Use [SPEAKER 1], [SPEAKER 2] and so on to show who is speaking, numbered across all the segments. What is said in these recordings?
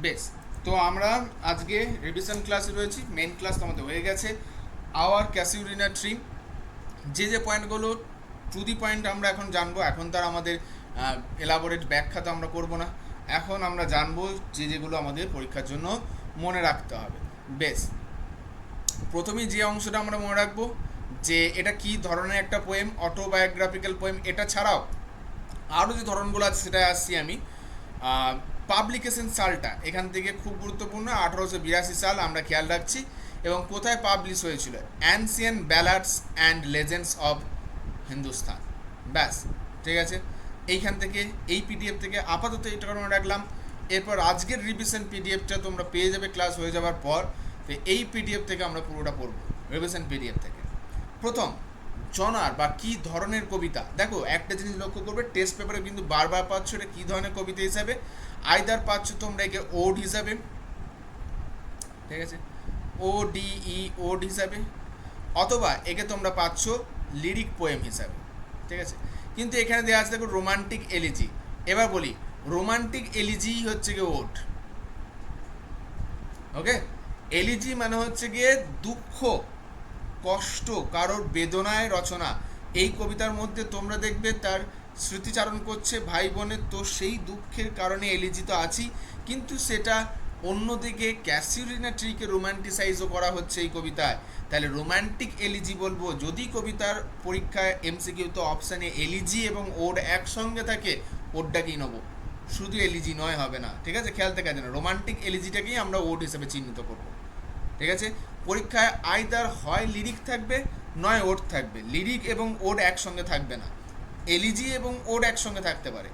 [SPEAKER 1] বেশ, তো আমরা আজকে রিভিশন ক্লাসে রয়েছি। মেন ক্লাস তো আমাদের হয়ে গেছে। আওয়ার ক্যাসিউরিনা ট্রি, যে যে পয়েন্টগুলো টু দি পয়েন্ট আমরা এখন জানবো। এখন তার আমাদের এলাবোরেট ব্যাখ্যা তো আমরা করবো না। এখন আমরা জানবো যে যেগুলো আমাদের পরীক্ষার জন্য মনে রাখতে হবে। বেশ, প্রথমেই যে অংশটা আমরা মনে রাখবো যে এটা কি ধরনের একটা পোয়েম, অটোবায়োগ্রাফিক্যাল পোয়েম। এটা ছাড়াও আরও যে ধরনগুলো আছে সেটা আসছি আমি। পাবলিকেশন সালটা এখান থেকে খুব গুরুত্বপূর্ণ, 1882 সাল আমরা খেয়াল রাখছি। এবং কোথায় পাবলিশ হয়েছিল? Ancient ballads and legends of Hindustan. ব্যাস, ঠিক আছে। এইখান থেকে এই পিডিএফ থেকে আপাতত এটা মনে রাখলাম। এরপর আজকের রিভিশন পিডিএফটা তোমরা পেয়ে যাবে ক্লাস হয়ে যাওয়ার পর। তো এই পিডিএফ থেকে আমরা পুরোটা পড়বো, রিভিশন পিডিএফ থেকে। প্রথম, জনার বা কী ধরনের কবিতা। দেখো একটা জিনিস লক্ষ্য করবে, টেস্ট পেপারে কিন্তু বারবার পাচ্ছ এটা কী ধরনের কবিতা হিসাবে। আইদার পাচ্ছ তোমরা একে ওড হিসাবে, ঠিক আছে, ও ডিই ওড হিসাবে, অথবা একে তোমরা পাচ্ছ লিরিক পোয়েম হিসাবে, ঠিক আছে। কিন্তু এখানে দেওয়া আছে দেখো রোমান্টিক এলিজি। এবার বলি, রোমান্টিক এলিজি হচ্ছে গিয়ে ওড, ওকে। এলিজি মানে হচ্ছে গিয়ে দুঃখ, কষ্ট, কারোর বেদনায় রচনা। এই কবিতার মধ্যে তোমরা দেখবে তার স্মৃতিচারণ করছে ভাই বোনের, তো সেই দুঃখের কারণে এলিজি তো আছি, কিন্তু সেটা অন্যদিকে ক্যাসিউরিনা ট্রিকে রোমান্টিসাইজও করা হচ্ছে এই কবিতায়। তাহলে রোমান্টিক এলিজি বলবো। যদি কবিতার পরীক্ষায় এমসিকিউ তো অপশানে এলিজি এবং ওড একসঙ্গে থাকে, ওডটাকেই নেবো, শুধু এলিজি নয়, হবে না, ঠিক আছে। খেয়াল থেকে না, রোমান্টিক এলিজিটাকেই আমরা ওড হিসেবে চিহ্নিত করবো, ঠিক আছে। পরীক্ষায় আইদার হয় লিরিক থাকবে, নয় ওড থাকবে। লিরিক এবং ওড একসঙ্গে থাকবে না, এলিজি এবং ওড একসঙ্গে থাকতে পারে।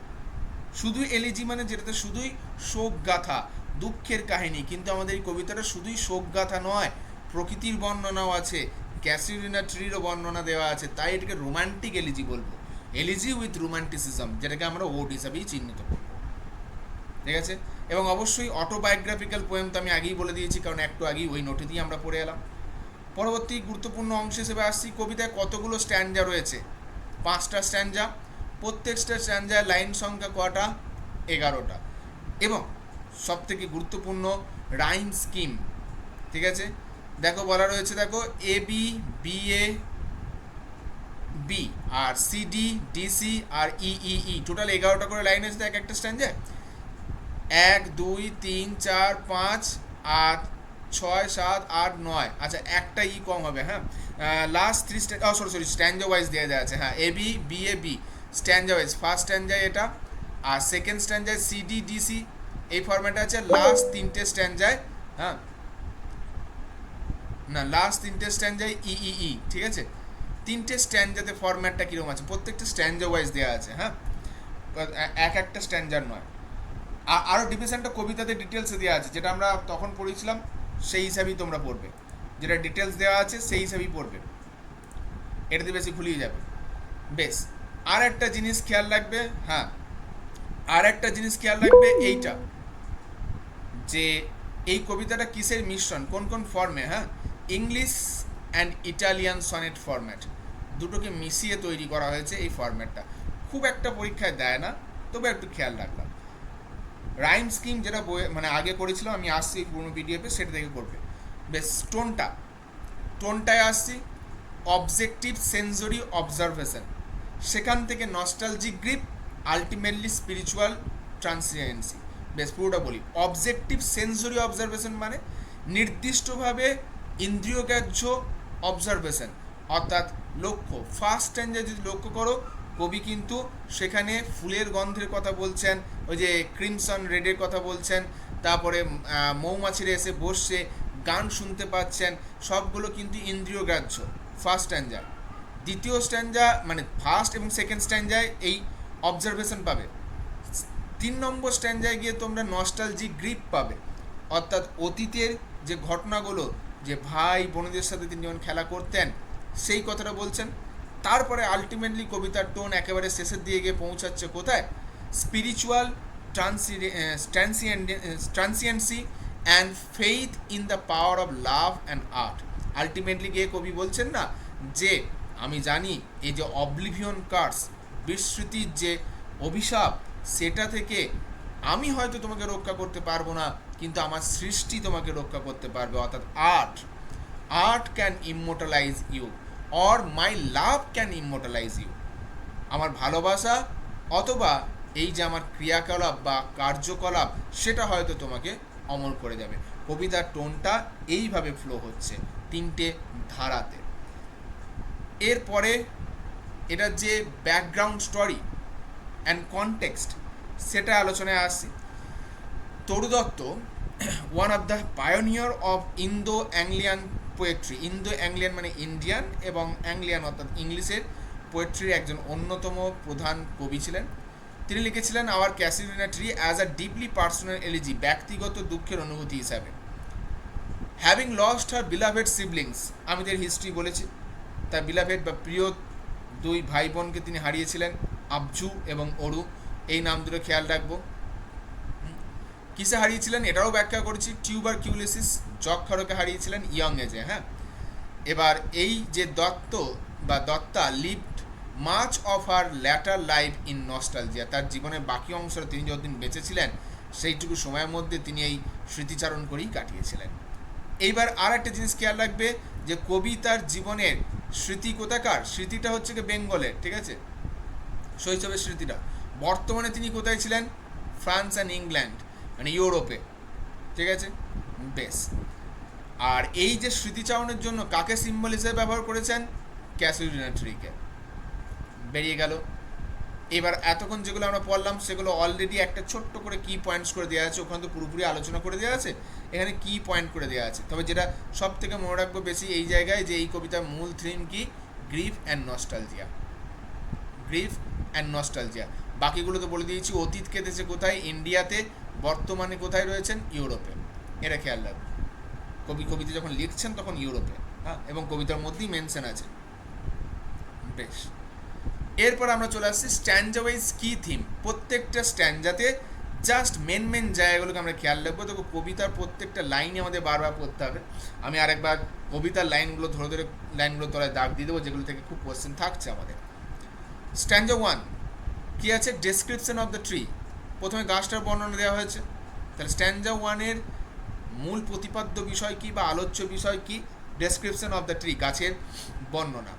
[SPEAKER 1] শুধু এলিজি মানে যেটাতে শুধুই শোক গাথা, দুঃখের কাহিনী, কিন্তু আমাদের এই কবিতাটা শুধুই শোক গাথা নয়, প্রকৃতির বর্ণনাও আছে, ক্যাসিউরিনা ট্রিরও বর্ণনা দেওয়া আছে, তাই এটাকে রোমান্টিক এলিজি বলবো। এলিজি উইথ রোমান্টিসিজম, যেটাকে আমরা ওড হিসাবেই চিহ্নিত করবো, ঠিক আছে। এবং অবশ্যই অটোবায়োগ্রাফিক্যাল পোয়েম তো আমি আগেই বলে দিয়েছি, কারণ একটু আগেই ওই নোটে দিয়ে আমরা পড়ে এলাম। পরবর্তী গুরুত্বপূর্ণ অংশ হিসেবে আসছি, কবিতায় কতগুলো স্ট্যান্ডা রয়েছে? 5টা স্ট্যান্ডা। প্রত্যেকটা স্ট্যান্ডায় লাইন সংখ্যা কটা? 11টা। এবং সবথেকে গুরুত্বপূর্ণ রাইম স্কিম, ঠিক আছে। দেখো বলা রয়েছে, দেখো এ B, B A, B, R C D, D C, R E E E, total 11টা করে লাইন আছে এক একটা স্ট্যান্ডায়। 1 2 3 4 5 8 6 7 8 9, আচ্ছা একটা ই কম হবে, হ্যাঁ। লাস্ট 3 সরি স্ট্যান্ডা ওয়াইজ দেওয়া যায় আছে, হ্যাঁ। A B, B A, B, stanza wise. First স্ট্যান্ডায় এটা, আর সেকেন্ড স্ট্যান্ডায় সি ডি, ডি সি, এই ফরম্যাটে আছে। লাস্ট 3টে স্ট্যান্ডায়, হ্যাঁ, না, লাস্ট 3টে স্ট্যান্ডায় ই ই ই, ঠিক আছে। 3টে স্ট্যান্ডাতে ফরম্যাটটা কীরকম আছে, প্রত্যেকটা স্ট্যান্ডা ওয়াইজ দেওয়া আছে, হ্যাঁ, এক একটা স্ট্যান্ডার নয়। আরও ডিভিশনটা কবিতাতে ডিটেলসে দেওয়া আছে, যেটা আমরা তখন পড়েছিলাম সেই হিসাবেই তোমরা পড়বে, যেটা ডিটেলস দেওয়া আছে সেই হিসাবেই পড়বে, এটাতে বেশি খুলিয়ে যাবে। বেশ, আর একটা জিনিস খেয়াল রাখবে, হ্যাঁ, আর একটা জিনিস খেয়াল রাখবে এইটা, যে এই কবিতাটা কিসের মিশ্রণ, কোন কোন ফর্মে, হ্যাঁ। English and Italian sonnet format, দুটোকে মিশিয়ে তৈরি করা হয়েছে এই ফরম্যাটটা। খুব একটা পরীক্ষায় দেয় না, তবে একটু খেয়াল রাখলাম। রাইম স্কিম যেটা বই মানে আগে করেছিলাম, আমি আসছি পুরোনো পিডিএফে, সেটা দেখে করবে। বেশ, টোনটায় আসছি অবজেক্টিভ সেন্সরি অবজারভেশন, সেখান থেকে নস্টালজিক গ্রিপ, আলটিমেটলি স্পিরিচুয়াল ট্রান্সিয়েন্সি। বেশ, পুরোটা বলি। অবজেক্টিভ সেন্সরি অবজারভেশন মানে নির্দিষ্টভাবে ইন্দ্রিয়গ্রাহ্য অবজারভেশন, অর্থাৎ লক্ষ্য। ফার্স্ট স্ট্যান্ডে যদি লক্ষ্য করো, কবি কিন্তু সেখানে ফুলের গন্ধের কথা বলছেন, ওই যে ক্রিমসন রেডের কথা বলছেন, তারপরে মৌমাছিরা এসে বসছে, গান শুনতে পাচ্ছেন, সবগুলো কিন্তু ইন্দ্রিয়গ্রাহ্য ফার্স্ট স্ট্যান্ডা। দ্বিতীয় স্ট্যান্ডা মানে ফার্স্ট এবং সেকেন্ড স্ট্যান্ডায় এই অবজারভেশন পাবে। 3 নম্বর স্ট্যান্ডায় গিয়ে তোমরা নস্টালজিক গ্রিপ পাবে, অর্থাৎ অতীতের যে ঘটনাগুলো, যে ভাই বোনদের সাথে তিনি যেমন খেলা করতেন সেই কথাটা বলছেন। তারপরে আলটিমেটলি কবিতার টোন একেবারে শেষের দিয়ে গিয়ে পৌঁছাচ্ছে কোথায়? Spiritual transiency and faith in the power of love and art. Ultimately গিয়ে কবি বলছেন না, যে আমি জানি এই যে অবলিভিয়ন কার্স, বিস্মৃতির যে অভিশাপ, সেটা থেকে আমি হয়তো তোমাকে রক্ষা করতে পারবো না, কিন্তু আমার সৃষ্টি তোমাকে রক্ষা করতে পারবে। অর্থাৎ art, art can immortalise you, or my love can immortalise you. আমার ভালোবাসা অথবা এই যে আমার ক্রিয়াকলাপ বা কার্যকলাপ, সেটা হয়তো তোমাকে অমর করে যাবে। কবিতার টোনটা এইভাবে ফ্লো হচ্ছে তিনটে ধারাতে। এরপরে এটার যে ব্যাকগ্রাউন্ড স্টোরি অ্যান্ড কনটেক্সট, সেটা আলোচনায় আসছি। Toru Dutt, one of the pioneer of Indo Anglian poetry, Indo Anglian মানে ইন্ডিয়ান এবং অ্যাংলিয়ান অর্থাৎ ইংলিশের পোয়েট্রির একজন অন্যতম প্রধান কবি ছিলেন। তিনি লিখেছিলেন our casuarina tree as a deeply personal elegy, ব্যক্তিগত দুঃখের অনুভূতি হিসাবে। Having lost her beloved siblings, আমি তার হিস্ট্রি বলেছি, তার বিলাভেড বা প্রিয় দুই ভাই বোনকে তিনি হারিয়েছিলেন, আবজু এবং অরু, এই নাম দুটো খেয়াল রাখবো। কিসে হারিয়েছিলেন এটাও ব্যাখ্যা করেছি, টিউবার কিউলিসিস, যক্ষরকে হারিয়েছিলেন ইয়ং এজে। হ্যাঁ, এবার এই যে দত্ত বা Dutta lived much of her later life in nostalgia, তার জীবনের বাকি অংশটা তিনি যতদিন বেঁচেছিলেন সেইটুকু সময়ের মধ্যে তিনি এই স্মৃতিচারণ করেই কাটিয়েছিলেন। এইবার আর একটা জিনিস খেয়াল রাখবে যে কবি তার জীবনের স্মৃতি কোথাকার, স্মৃতিটা হচ্ছে কি বেঙ্গলের, ঠিক আছে, শৈশবের স্মৃতিটা। বর্তমানে তিনি কোথায় ছিলেন? ফ্রান্স অ্যান্ড ইংল্যান্ড, মানে ইউরোপে, ঠিক আছে, বেশ। আর এই যে স্মৃতিচারণের জন্য কাকে সিম্বল হিসেবে ব্যবহার করেছেন? ক্যাসিডিনা ট্রিকে। বেরিয়ে গেল। এবার এতক্ষণ যেগুলো আমরা পড়লাম সেগুলো অলরেডি একটা ছোট্ট করে কি পয়েন্টস করে দেওয়া আছে, ওখানে তো পুরোপুরি আলোচনা করে দেওয়া আছে, এখানে কি পয়েন্ট করে দেওয়া আছে। তবে যেটা সব থেকে মনে রাখবো বেশি এই জায়গায়, যে এই কবিতার মূল থিম কি? Grief and nostalgia, grief and nostalgia. বাকিগুলো তো বলে দিয়েছি, অতীত কেটেছে কোথায়? ইন্ডিয়াতে, বর্তমানে কোথায় রয়েছেন? ইউরোপে। এটা খেয়াল রাখবো, কবিতা যখন লিখছেন তখন ইউরোপে, হ্যাঁ, এবং কবিতার মধ্যেই মেনশন আছে। বেশ, এরপর আমরা চলে আসছি স্ট্যান্ডা ওয়াইজ কি থিম। প্রত্যেকটা স্ট্যান্ডাতে জাস্ট মেন জায়গাগুলোকে আমরা খেয়াল রাখবো। তো কবিতার প্রত্যেকটা লাইনে আমাদের বারবার পড়তে হবে। আমি আরেকবার কবিতার লাইনগুলো ধরে লাইনগুলো তলায় দাগ দিয়ে দেবো, যেগুলো থেকে খুব কোশ্চেন থাকছে আমাদের। স্ট্যান্ডা 1 কি আছে? Description of the tree. প্রথমে গাছটার বর্ণনা দেওয়া হয়েছে, তাহলে স্ট্যান্ডা 1-এর মূল প্রতিপাদ্য বিষয় কি বা আলোচ্য বিষয় কি? ডেসক্রিপশন অফ দ্য ট্রি, গাছের বর্ণনা।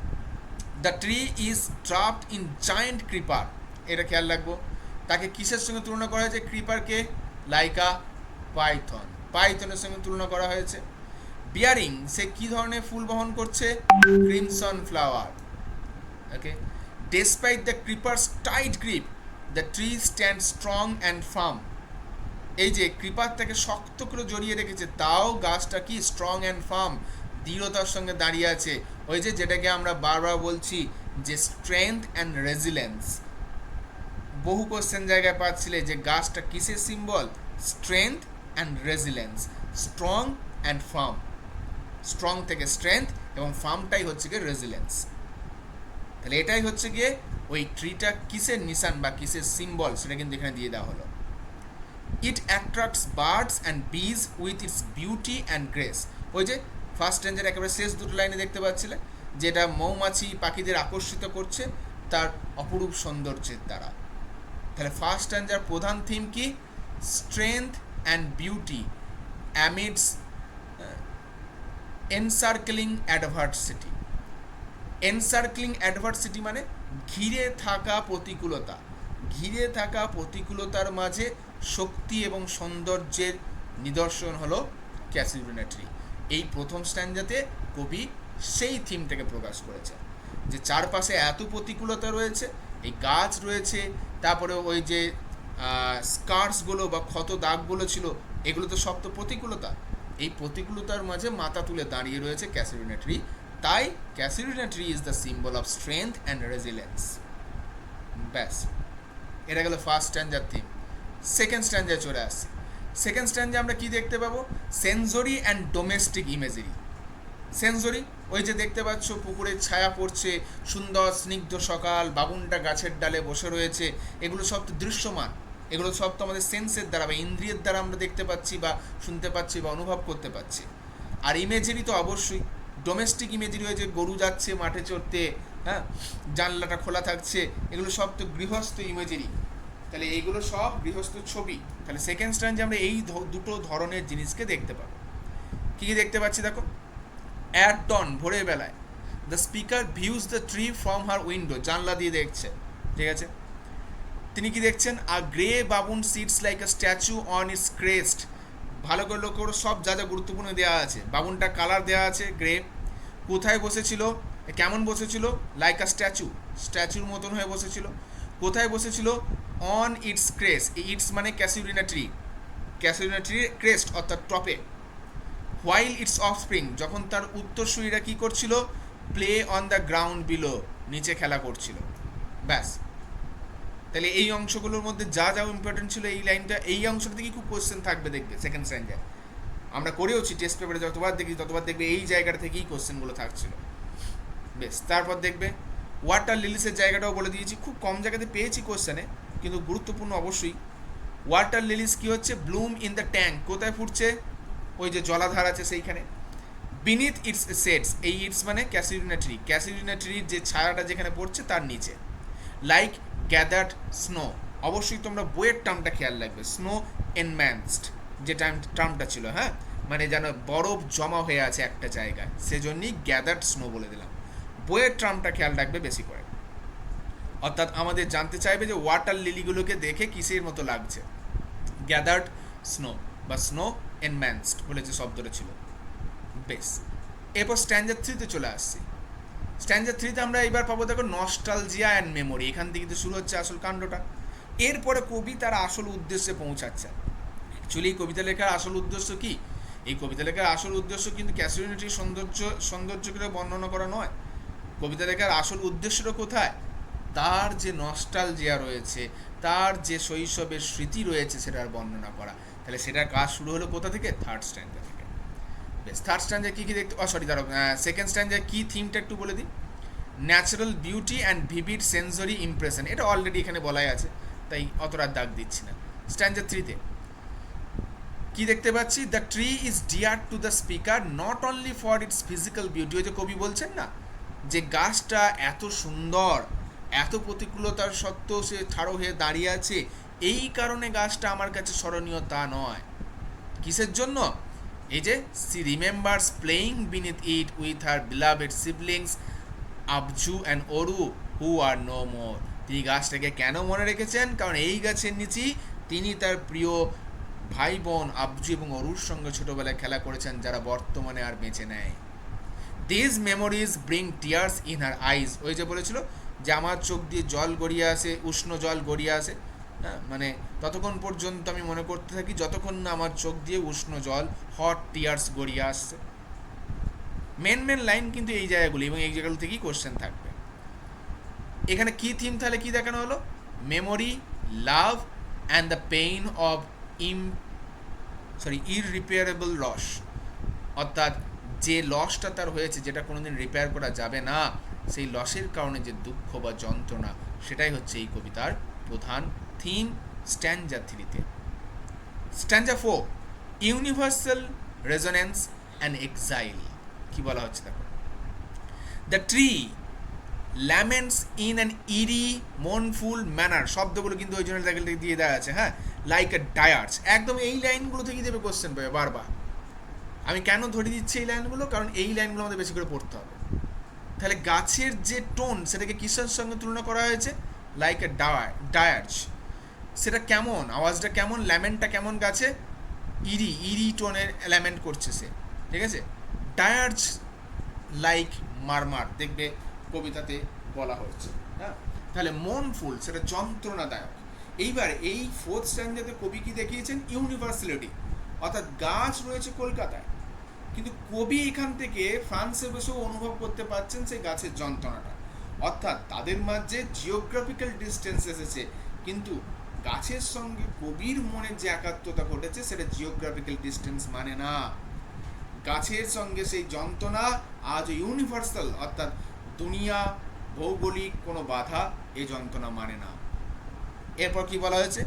[SPEAKER 1] The tree is ট্রাপড in giant creeper, এটা খেয়াল রাখবো। তাকে কিসের সঙ্গে তুলনা করা হয়েছে? ক্রিপারকে লাইকা পাইথন, পাইথনের সঙ্গে তুলনা করা হয়েছে। বিয়ারিং, সে কি ধরনের ফুল বহন করছে? Crimson flower. Okay, despite the creepers tight grip the tree stand strong and firm. এই যে ক্রিপার তাকে শক্ত করে জড়িয়ে রেখেছে, তাও গাছটা কি? স্ট্রং অ্যান্ড ফার্ম, দৃঢ়তার সঙ্গে দাঁড়িয়ে আছে। ওই যে যেটাকে আমরা বারবার বলছি যে স্ট্রেংথ অ্যান্ড রেজিলেন্স। বহু কোশ্চেন জায়গায় পাচ্ছিলে যে গাছটা কিসের symbol? Strength and resilience, strong and farm. Strong থেকে স্ট্রেংথ এবং ফার্মটাই হচ্ছে গিয়ে রেজিলেন্স। তাহলে এটাই হচ্ছে গিয়ে ওই ট্রিটা কিসের নিশান বা কিসের সিম্বল, সেটা কিন্তু এখানে দিয়ে দেওয়া হলো। ইট অ্যাট্রাক্টস বার্ডস অ্যান্ড বিজ with its beauty and grace. ওই যে ফার্স্ট স্ট্যান্ডার একেবারে শেষ দুটো লাইনে দেখতে পাচ্ছিলে, যেটা মৌমাছি পাখিদের আকর্ষিত করছে তার অপরূপ সৌন্দর্যের দ্বারা। তাহলে ফার্স্ট স্ট্যান্ডার প্রধান থিম কি? Strength and beauty amidst encircling adversity. Encircling adversity মানে ঘিরে থাকা প্রতিকূলতা, ঘিরে থাকা প্রতিকূলতার মাঝে শক্তি এবং সৌন্দর্যের নিদর্শন হলো ক্যাসিডিনা ট্রি। এই প্রথম স্ট্যান্ডাতে কবি সেই থিমটাকে প্রকাশ করেছে, যে চারপাশে এত প্রতিকূলতা রয়েছে, এই গাছ রয়েছে, তারপরে ওই যে স্কার্সগুলো বা ক্ষত দাগগুলো ছিল, এগুলো তো সব তো প্রতিকূলতা। এই প্রতিকূলতার মাঝে মাথা তুলে দাঁড়িয়ে রয়েছে ক্যাসিডিনা ট্রি, তাই casuarina tree is the symbol of strength and resilience. ব্যাস, এটা গেল ফার্স্ট স্ট্যান্ডার থিম। সেকেন্ড স্ট্যান্ডায় চলে আসছি। সেকেন্ড স্ট্যান্ডে আমরা কি দেখতে পাবো? Sensory and domestic imagery. Sensory, ওই যে দেখতে পাচ্ছ পুকুরের ছায়া পড়ছে, সুন্দর স্নিগ্ধ সকাল, বাবুনটা গাছের ডালে বসে রয়েছে, এগুলো সব তো দৃশ্যমান, এগুলো সব তো আমাদের সেন্সের দ্বারা বা ইন্দ্রিয়ের দ্বারা আমরা দেখতে পাচ্ছি বা শুনতে পাচ্ছি বা অনুভব করতে পারছি। আর ইমেজারি তো অবশ্যই ডোমেস্টিক ইমেজারি, হয়েছে গরু যাচ্ছে মাঠে চড়তে, হ্যাঁ, জানলাটা খোলা থাকছে, এগুলো সব তো গৃহস্থ ইমেজারি। তাহলে এইগুলো সব গৃহস্থ ছবি। তাহলে সেকেন্ড স্ট্যান্ডে আমরা এই দুটো ধরনের জিনিসকে দেখতে পাবো। কী কী দেখতে পাচ্ছি দেখো। অ্যাট ডন, ভোরের বেলায়, the speaker views the tree from her window, জানলা দিয়ে দেখছে, ঠিক আছে। তিনি কি দেখছেন, a grey baboon sits like a statue on its crest. ভালো করে লক্ষ্য করে, সব যা যা গুরুত্বপূর্ণ দেওয়া আছে। বাবুনটা কালার দেওয়া আছে গ্রে। কোথায় বসেছিল, কেমন বসেছিল, লাইক আ স্ট্যাচু, স্ট্যাচুর মতন হয়ে বসেছিল। কোথায় বসেছিল, অন ইটস ক্রেস্ট, ইটস মানে ক্যাসিউরিনা ট্রি, ক্যাসিউরিনা ট্রির ক্রেস্ট অর্থাৎ টপে। হোয়াইল ইটস অফস্প্রিং, যখন তার উত্তরসূরিরা কী করছিল, play on the ground below, নিচে খেলা করছিল। ব্যাস। তাহলে এই অংশগুলোর মধ্যে যা যা ইম্পর্টেন্ট ছিল, এই লাইনটা, এই অংশটা থেকে খুব কোশ্চেন থাকবে, দেখবে সেকেন্ড স্ট্যান্ডার্ড আমরা করেওছি টেস্ট পেপারে, যতবার দেখি ততবার দেখবে এই জায়গাটা থেকেই কোশ্চেনগুলো থাকছিল। বেশ, তারপর দেখবে ওয়াটার লিলিসের জায়গাটাও বলে দিয়েছি, খুব কম জায়গাতে পেয়েছি কোশ্চেনে, কিন্তু গুরুত্বপূর্ণ অবশ্যই। ওয়াটার লিলিস কি হচ্ছে, ব্লুম ইন দ্য ট্যাঙ্ক, কোথায় ফুটছে, ওই যে জলাধার আছে সেইখানে। বিনিথ ইটস সেটস, এই ইটস মানে ক্যাসিউরিনা ট্রি, ক্যাসিউরিনা ট্রির যে ছায়াটা যেখানে পড়ছে তার নিচে। লাইক গ্যাদার্ড স্নো, অবশ্যই তোমরা বইয়ের টার্মটা খেয়াল রাখবে, স্নো এনম্যান্সড যে টার্মটা ছিল, হ্যাঁ, মানে যেন বরফ জমা হয়ে আছে একটা জায়গায়, সেজন্যই গ্যাদার্ড স্নো বলে দিলাম। বইয়ের টার্মটা খেয়াল রাখবে বেশি করে, অর্থাৎ আমাদের জানতে চাইবে যে ওয়াটার লিলিগুলোকে দেখে কিসের মতো লাগছে, গ্যাদার্ড স্নো বা স্নো এনম্যান্সড বলে যে শব্দটা ছিল। বেশ, এরপর স্ট্যান্ডার্ড 3-তে চলে আসছি। স্ট্যান্ডার্ড 3-তে আমরা এবার পাবো দেখো নস্টালজিয়া অ্যান্ড মেমোরি, এখান থেকে তো শুরু হচ্ছে আসল কাণ্ডটা। এরপরে কবি তার আসল উদ্দেশ্যে পৌঁছাচ্ছে। অ্যাকচুয়ালি এই কবিতা লেখার আসল উদ্দেশ্য কি, এই কবিতা লেখার আসল উদ্দেশ্য কিন্তু ক্যাসিউরিনা ট্রির সৌন্দর্যকে বর্ণনা করা নয়। কবিতা লেখার আসল উদ্দেশ্যটা কোথায়, তার যে নস্টালজিয়া রয়েছে, তার যে শৈশবের স্মৃতি রয়েছে সেটার বর্ণনা করা। তাহলে সেটার কাজ শুরু হলো কোথা থেকে, থার্ড স্ট্যান্ডার থেকে। বেশ, থার্ড স্ট্যান্ডার কী কী দেখতে, সেকেন্ড স্ট্যান্ডার কী থিমটা একটু বলে দিই। Natural beauty and vivid sensory impression, এটা অলরেডি এখানে বলাই আছে, তাই অতটা দাগ দিচ্ছি না। স্ট্যান্ডার 3-তে কী দেখতে পাচ্ছি, the tree is dear to the speaker not only for its physical beauty, ওই যে কবি বলছেন না যে গাছটা এত সুন্দর, এত প্রতিকূলতার সত্ত্বেও সে ঠাড়ো হয়ে দাঁড়িয়ে আছে, এই কারণে গাছটা আমার কাছে স্মরণীয় তা নয়। কিসের জন্য, এই যে she remembers playing beneath it with her beloved siblings Abju and Aru who are no more. তিনি গাছটাকে কেন মনে রেখেছেন, কারণ এই গাছের নিচেই তিনি তার প্রিয় ভাই বোন আবজু এবং অরুর সঙ্গে ছোটোবেলায় খেলা করেছেন, যারা বর্তমানে আর বেঁচে নেয়। These memories bring tears in her eyes, ওই যে বলেছিল যে আমার চোখ দিয়ে জল গড়িয়ে আসে, উষ্ণ জল গড়িয়ে আসে, হ্যাঁ, মানে ততক্ষণ পর্যন্ত আমি মনে করতে থাকি যতক্ষণ না আমার চোখ দিয়ে উষ্ণ জল, হট টিয়ার্স গড়িয়ে আসছে। মেন লাইন কিন্তু এই জায়গাগুলি, এবং এই জায়গাগুলো থেকেই কোশ্চেন থাকবে। এখানে কি থিম তাহলে কি দেখানো হলো, memory, love and the pain of irreparable loss, অর্থাৎ যে লসটা তার হয়েছে, যেটা কোনোদিন রিপেয়ার করা যাবে না, সেই লসের কারণে যে দুঃখ বা যন্ত্রণা, সেটাই হচ্ছে এই কবিতার প্রধান থিম স্ট্যান্জা 3-তে। Stanza 4, universal resonance and exile, কি বলা হচ্ছে দেখো। The tree laments in an eerie mournful manner, শব্দগুলো কিন্তু ওই জন্য দিয়ে দেওয়া আছে, হ্যাঁ, লাইক এ ডায়ার্স, একদম এই লাইনগুলো থেকেই দেবে কোশ্চেন পাবে বারবার। আমি কেন ধরে দিচ্ছি এই লাইনগুলো, কারণ এই লাইনগুলো আমাদের বেশি করে পড়তে হবে। তাহলে গাছের যে টোন, সেটাকে কিসের সঙ্গে তুলনা করা হয়েছে, লাইক এ ডায়ার্স, সেটা কেমন, আওয়াজটা কেমন, ল্যামেন্টটা কেমন, গাছে ইরি টোনের ল্যামেন্ট করছে সে, ঠিক আছে। ডায়ার্স লাইক মারমার, দেখবে কবিতাতে বলা হচ্ছে, হ্যাঁ। তাহলে মনফুল, সেটা যন্ত্রণাদায়ক। এইবার এই ফোর্থ স্ট্যান্ডার্ডে কবি কি দেখিয়েছেন, ইউনিভার্সালিটি, অর্থাৎ গাছ রয়েছে কলকাতায়, কিন্তু কবি এখান থেকে ফ্রান্সে বসেও অনুভব করতে পারছেন সেই গাছের যন্ত্রণাটা, অর্থাৎ তাদের মাঝে জিওগ্রাফিক্যাল ডিস্টেন্স এসেছে, কিন্তু গাছের সঙ্গে কবির মনে যে একাত্মতা ঘটেছে সেটা জিওগ্রাফিক্যাল ডিস্টেন্স মানে না। গাছের সঙ্গে সেই যন্ত্রণা আজ ইউনিভার্সাল, অর্থাৎ দুনিয়া ভৌগোলিক কোনো বাধা এই যন্ত্রণা মানে না। এরপর কি বলা হয়েছে,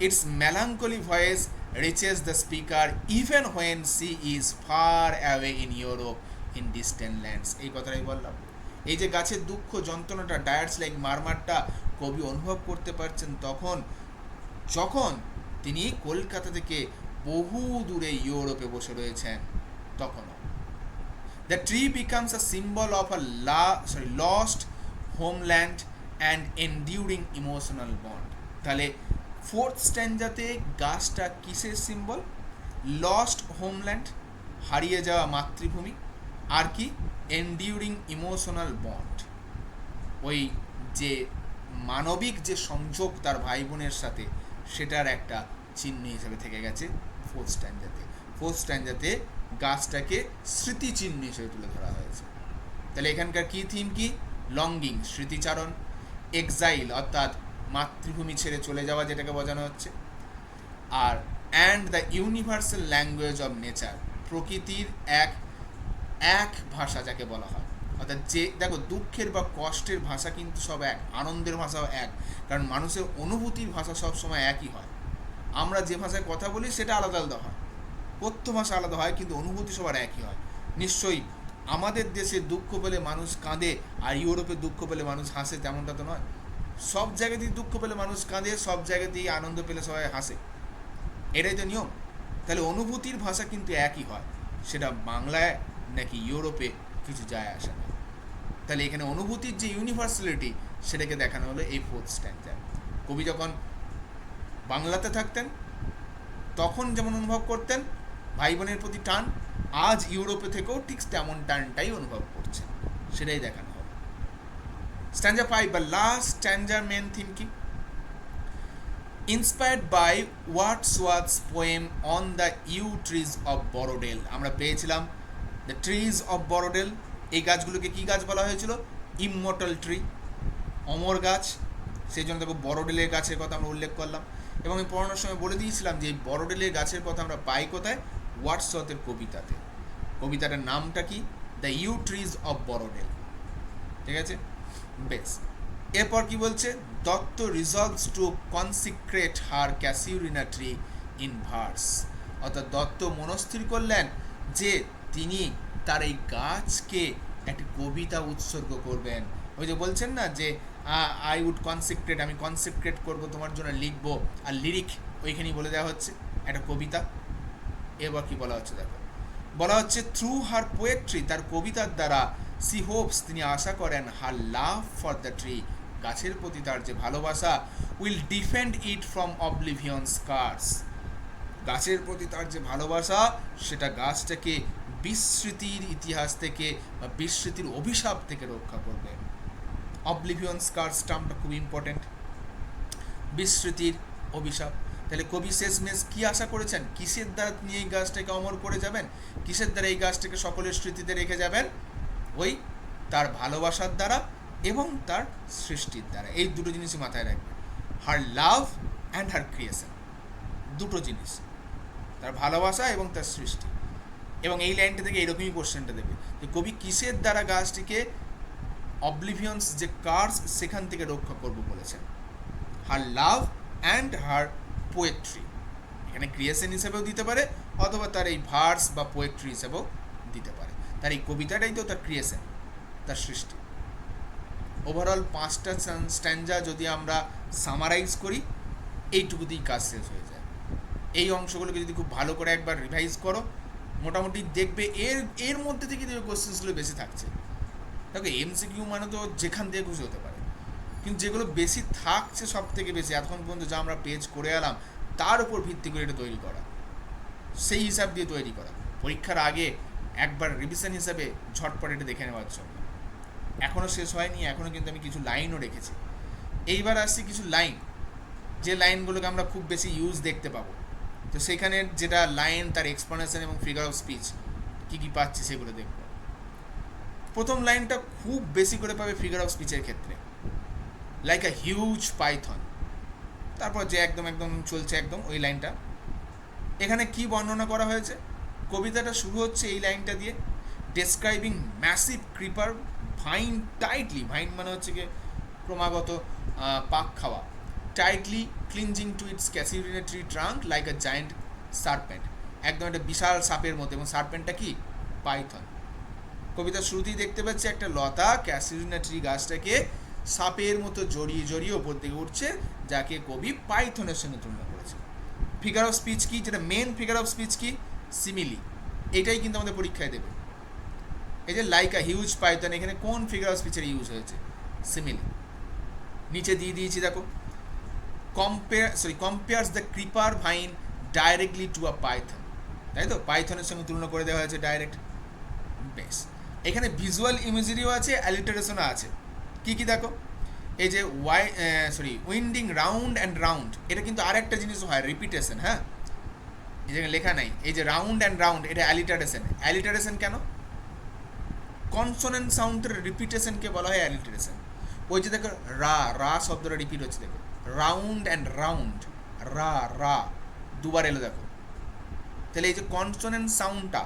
[SPEAKER 1] its melancholy voice reaches the speaker even when she is far away in Europe in distant lands, এই কথাটাই বললাম। এই যে গাছের দুঃখ যন্ত্রণাটা, ডায়ার্স লাইক মারমারটা কবি অনুভব করতে পারছেন তখন, যখন তিনি কলকাতা থেকে বহু দূরে ইউরোপে বসে রয়েছেন তখনও। The tree becomes a symbol of a lost homeland and enduring emotional bond. তাহলে ফোর্থ স্ট্যান্ডাতে গাছটা কিসের সিম্বল? লস্ট হোমল্যান্ড, হারিয়ে যাওয়া মাতৃভূমি, আর কি? এন্ডিউরিং ইমোশনাল বন্ড, ওই যে মানবিক যে সংযোগ তার ভাই বোনের সাথে, সেটার একটা চিহ্ন হিসেবে থেকে গেছে ফোর্থ স্ট্যান্ডাতে। ফোর্থ স্ট্যান্ডাতে গাছটাকে স্মৃতিচিহ্ন হিসেবে তুলে ধরা হয়েছে। তাহলে এখানকার কি থিম কি? লঙ্গিং, স্মৃতিচারণ, এক্সাইল অর্থাৎ মাতৃভূমি ছেড়ে চলে যাওয়া, যেটাকে বোঝানো হচ্ছে, আর and the universal language of nature, প্রকৃতির এক ভাষা যাকে বলা হয়। অর্থাৎ যে দেখো, দুঃখের বা কষ্টের ভাষা কিন্তু সব এক, আনন্দের ভাষাও এক, কারণ মানুষের অনুভূতির ভাষা সব সময় একই হয়। আমরা যে ভাষায় কথা বলি সেটা আলাদা আলাদা হয়, কথ্য ভাষা আলাদা হয়, কিন্তু অনুভূতি সবার একই হয়। নিশ্চয়ই আমাদের দেশে দুঃখ পেলে মানুষ কাঁদে আর ইউরোপে দুঃখ পেলে মানুষ হাসে, তেমনটা তো নয়। সব জায়গাতেই দুঃখ পেলে মানুষ কাঁদে, সব জায়গাতেই আনন্দ পেলে সবাই হাসে, এটাই তো নিয়ম। তাহলে অনুভূতির ভাষা কিন্তু একই হয়, সেটা বাংলায় নাকি ইউরোপে কিছু যায় আসে না। তাহলে এখানে অনুভূতির যে ইউনিভার্সালিটি, সেটাকে দেখানো হলো এই ফোর্থ স্ট্যান্ডার্ড। কবি যখন বাংলাতে থাকতেন তখন যেমন অনুভব করতেন ভাই বোনের প্রতি টান, আজ ইউরোপে থেকেও ঠিক তেমন টানটাই অনুভব করছেন, সেটাই দেখানো হলো। স্ট্যান্ডা 5 বা লাস্ট স্ট্যান্ডার মেন থিম কি? Inspired by Wordsworth's poem on the yew trees of Borrowdale. আমরা পেয়েছিলাম দ্য ট্রিজ অফ বরোডেল। এই গাছগুলোকে কি গাছ বলা হয়েছিল? ইমমর্টাল ট্রি, অমর গাছ। সেই জন্য দেখো বরোডেলের গাছের কথা আমরা উল্লেখ করলাম, এবং আমি পড়ানোর সময় বলে দিয়েছিলাম যে এই বরোডেলের গাছের কথা আমরা পাই কোথায়? ওয়ার্ডসওয়ার্থের কবিতাতে। কবিতাটার নামটা কি? The yew trees of Borrowdale. ঠিক আছে, বেশ। এরপর কি বলছে? Dutt resolves to consecrate her casuarina tree in verse. অর্থাৎ দত্ত মনস্থির করলেন যে তিনি তার এই গাছকে একটি কবিতা উৎসর্গ করবেন। ওই যে বলছেন না যে আই উড কনসিক্রেট, আমি কনসিক্রেট করব, তোমার জন্য লিখবো, আর লিরিক ওইখানেই বলে দেওয়া হচ্ছে একটা কবিতা। এবার কি বলা হচ্ছে দেখো, বলা হচ্ছে থ্রু হার পোয়েট্রি, তার কবিতার দ্বারা, সি হোপস, তিনি আশা করেন, হার লাভ ফর দ্য ট্রি, গাছের প্রতি তার যে ভালোবাসা, will defend it from oblivion স্কার্স, গাছের প্রতি তার যে ভালোবাসা সেটা গাছটাকে বিস্মৃতির ইতিহাস থেকে বা বিস্মৃতির অভিশাপ থেকে রক্ষা করবে। অবলিভিয়ন স্কার্স টার্মটা খুব ইম্পর্টেন্ট, বিস্মৃতির অভিশাপ। তাহলে কবি শেষমেশ কি আশা করেছেন? কিসের দ্বারা তিনি এই গাছটাকে অমর করে যাবেন? কিসের দ্বারা এই গাছটাকে সকলের স্মৃতিতে রেখে যাবেন? ওই তার ভালোবাসার দ্বারা এবং তার সৃষ্টির দ্বারা। এই দুটো জিনিসই মাথায় রাখবে, হার লাভ অ্যান্ড হার ক্রিয়েশন, দুটো জিনিস, তার ভালোবাসা এবং তার সৃষ্টি। এবং এই লাইনটা থেকে এরকমই কোশ্চেনটা দেবে যে কবি কিসের দ্বারা গাছটিকে অবলিভিয়ন্স যে কার্স সেখান থেকে রক্ষা করব বলেছেন? হার লাভ অ্যান্ড হার পোয়েট্রি, এখানে ক্রিয়েশন হিসেবেও দিতে পারে, অথবা তার এই ভার্স বা পোয়েট্রি হিসেবেও দিতে পারে। তার এই কবিতাটাই তো তার ক্রিয়েশন, তার সৃষ্টি। ওভারঅল 5টা স্ট্যান্ডা যদি আমরা সামারাইজ করি, এইটুকুতেই কাজ শেষ হয়ে যায়। এই অংশগুলোকে যদি খুব ভালো করে একবার রিভাইজ করো, মোটামুটি দেখবে এর মধ্যে থেকে দেখবে কোশ্চেন্সগুলো বেশি থাকছে। দেখো এমসিকিউ মানে তো যেখান থেকে খুশি হতে পারে, কিন্তু যেগুলো বেশি থাকছে সব থেকে বেশি এতক্ষণ পর্যন্ত যা আমরা পেজ করে এলাম, তার উপর ভিত্তি করে এটা তৈরি করা, সেই হিসাব দিয়ে তৈরি করা, পরীক্ষার আগে একবার রিভিশন হিসাবে ঝটপট এটা দেখে নেওয়ার জন্য। এখনও শেষ হয়নি, এখনও কিন্তু আমি কিছু লাইনও রেখেছি। এইবার আসছি কিছু লাইন, যে লাইনগুলোকে আমরা খুব বেশি ইউজ দেখতে পাবো। তো সেখানে যেটা লাইন, তার এক্সপ্লেনেশন এবং ফিগার অফ স্পিচ কী কী পাচ্ছি সেগুলো দেখব। প্রথম লাইনটা খুব বেশি করে পাবে ফিগার অফ স্পিচের ক্ষেত্রে, লাইক আ হিউজ পাইথন। তারপর যে একদম চলছে একদম ওই লাইনটা, এখানে কি বর্ণনা করা হয়েছে? কবিতাটা শুরু হচ্ছে এই লাইনটা দিয়ে, describing massive creeper vine tightly, vine মানে হচ্ছে গিয়ে ক্রমাগত পাক খাওয়া, tightly clinging to its casuarina tree trunk like a giant serpent, একদম একটা বিশাল সাপের মতো, এবং সার্পেন্টটা কি? পাইথন। কবিতার শুরুতেই দেখতে পাচ্ছি একটা লতা ক্যাসিউরিনেটরি গাছটাকে সাপের মতো জড়িয়ে ওপর দিকে উঠছে, যাকে কবি পাইথনের সঙ্গে তুলনা করেছে। ফিগার অফ স্পিচ কি, যেটা মেন ফিগার অফ স্পিচ কি, সিমিলি। এটাই কিন্তু আমাদের পরীক্ষায় দেবে। এই যে লাইক আ হিউজ পাইথন, এখানে কোন ফিগার অফ স্পিচের ইউজ হয়েছে, সিমিলি। নিচে দিয়ে দিয়েছি দেখো, compares the creeper vine directly to a Python, তাই তো, পাইথনের সঙ্গে তুলনা করে দেওয়া হয়েছে ডাইরেক্ট। বেশ, এখানে ভিজুয়াল ইমেজারিও আছে, অ্যালিটারেশনও আছে। কি কি দেখো, এই যে উইন্ডিং রাউন্ড অ্যান্ড রাউন্ড, এটা কিন্তু আরেকটা জিনিস হয়, রিপিটেশন। হ্যাঁ, এই জায়গায় লেখা নাই, এই যে রাউন্ড অ্যান্ড রাউন্ড, এটা অ্যালিটারেশন। অ্যালিটারেশন কেন, কনসোনেন্ট সাউন্ডের রিপিটেশনকে বলা হয় অ্যালিটারেশন। ওই যে দেখো রা, রা শব্দটা রিপিট হচ্ছে, দেখো রাউন্ড অ্যান্ড রাউন্ড, রা রা দুবার এলো দেখো। তাহলে এই যে কনসোনেন্ট সাউন্ডটা,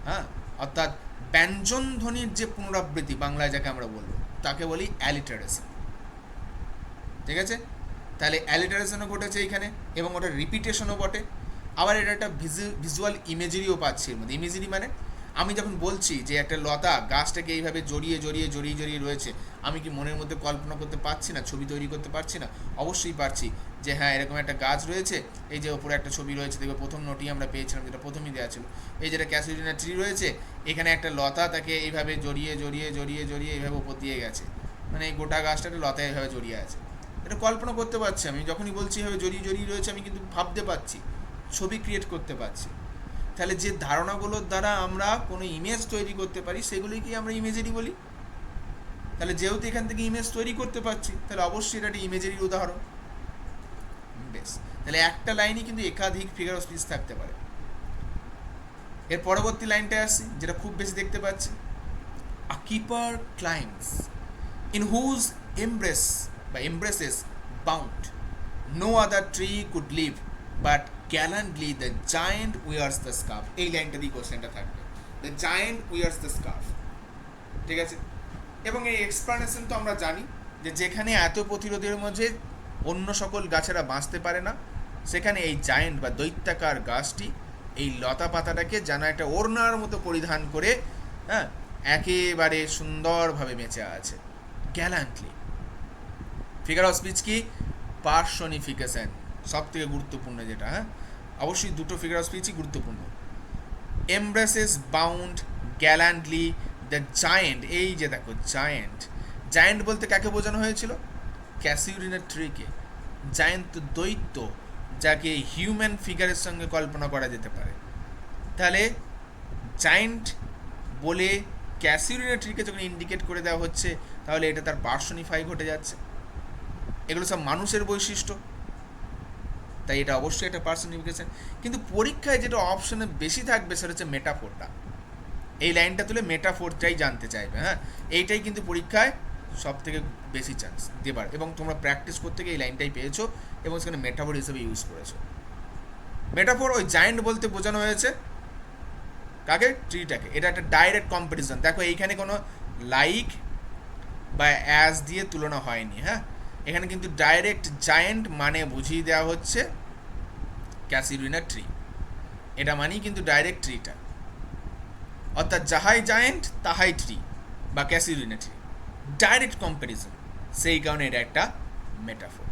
[SPEAKER 1] হ্যাঁ, অর্থাৎ ব্যঞ্জন ধ্বনির যে পুনরাবৃত্তি, বাংলায় যাকে আমরা বলবো, তাকে বলি অ্যালিটারেশন। ঠিক আছে, তাহলে অ্যালিটারেশনও ঘটেছে এইখানে, এবং ওটা রিপিটেশনও বটে। আবার এটা একটা ভিজুয়াল ইমেজারিও পাচ্ছি এর মধ্যে। ইমেজারি মানে আমি যখন বলছি যে একটা লতা গাছটাকে এইভাবে জড়িয়ে জড়িয়ে জড়িয়ে জড়িয়ে রয়েছে, আমি কি মনের মধ্যে কল্পনা করতে পারছি না, ছবি তৈরি করতে পারছি না? অবশ্যই পারছি, যে হ্যাঁ এরকম একটা গাছ রয়েছে, এই যে ওপরে একটা ছবি রয়েছে, দেখবে প্রথম নোটই আমরা পেয়েছিলাম, যেটা প্রথমেই দেওয়া ছিল, এই যেটা ক্যাসিউরিনা ট্রি রয়েছে, এখানে একটা লতা তাকে এইভাবে জড়িয়ে জড়িয়ে জড়িয়ে জড়িয়ে এইভাবে উপর দিয়ে গেছে, মানে এই গোটা গাছটা একটা লতা এইভাবে জড়িয়ে আছে। এটা কল্পনা করতে পারছি, আমি যখনই বলছি এইভাবে জড়িয়ে জড়িয়ে রয়েছে, আমি কিন্তু ভাবতে পারছি, ছবি ক্রিয়েট করতে পারছি। তাহলে যে ধারণাগুলোর দ্বারা আমরা কোনো ইমেজ তৈরি করতে পারি, সেগুলোই কি আমরা ইমেজারি বলি। তাহলে যেহেতু এখান থেকে ইমেজ তৈরি করতে পারছি, তাহলে অবশ্যই এটা একটা ইমেজারির উদাহরণ। বেশ, তাহলে একটা লাইনে কিন্তু একাধিক ফিগার অফ স্পিচ থাকতে পারে। এর পরবর্তী লাইনটায় আসছি, যেটা খুব বেশি দেখতে পাচ্ছি, a creeper climbs in whose embrace বা embraces bound no other tree could live but gallantly the giant wears the scarf. এই লাইনটা দিয়ে কোশ্চেনটা থাকবে, the giant wears the scarf. ঠিক আছে, এবং এই এক্সপ্লানেশন তো আমরা জানি, যে যেখানে এত প্রতিরোধের মধ্যে অন্য সকল গাছেরা বাঁচতে পারে না, সেখানে এই জায়েন্ট বা দৈত্যাকার গাছটি এই লতা পাতাটাকে যেন একটা ওড়নার মতো পরিধান করে, হ্যাঁ, একেবারে সুন্দরভাবে বেঁচে আছে। গ্যালান্টলি। ফিগার অফ স্পিচ কি, পার্সনিফিকেশন, সব থেকে গুরুত্বপূর্ণ যেটা। হ্যাঁ, অবশ্যই দুটো ফিগার অফ স্পিচই গুরুত্বপূর্ণ। এমব্রেসেস বাউন্ড গ্যালান্টলি দ্য জায়েন্ট, এই যে দেখো জায়েন্ট, জায়েন্ট বলতে কাকে বোঝানো হয়েছিল, ক্যাসিউরিনা ট্রিকে। জায়েন্ট তো দৈত্য, যাকে হিউম্যান ফিগারের সঙ্গে কল্পনা করা যেতে পারে। তাহলে জায়েন্ট বলে ক্যাসিউরিনা ট্রিকে যখন ইন্ডিকেট করে দেওয়া হচ্ছে, তাহলে এটা তার পার্সনিফাই ঘটে যাচ্ছে। এগুলো সব মানুষের বৈশিষ্ট্য, তাই এটা অবশ্যই একটা পার্সনিফিকেশন। কিন্তু পরীক্ষায় যেটা অপশনে বেশি থাকবে, সেটা হচ্ছে মেটাফোরটা। এই লাইনটা তুলে মেটাফোরটাই জানতে চাইবে। হ্যাঁ, এইটাই কিন্তু পরীক্ষায় সব থেকে বেশি চান্স দেবার, এবং তোমরা প্র্যাকটিস করতে গিয়ে এই লাইনটাই পেয়েছো, এবং সেখানে মেটাফোর হিসেবে ইউজ করেছো। মেটাফোর ওই জায়েন্ট বলতে বোঝানো হয়েছে কাকে, ট্রিটাকে। এটা একটা ডাইরেক্ট কম্পারিজন। দেখো এইখানে কোনো লাইক বা অ্যাজ দিয়ে তুলনা হয়নি। হ্যাঁ, এখানে কিন্তু ডাইরেক্ট জায়েন্ট মানে বুঝিয়ে দেওয়া হচ্ছে ক্যাসিউরিনা ট্রি, এটা মানেই কিন্তু ডাইরেক্ট ট্রিটা, অর্থাৎ যাহাই জায়েন্ট তাহাই ট্রি বা ক্যাসিউরিনা ট্রি, ডাইরেক্ট কম্প্যারিজন, সেই কারণে এটা একটা মেটাফোর।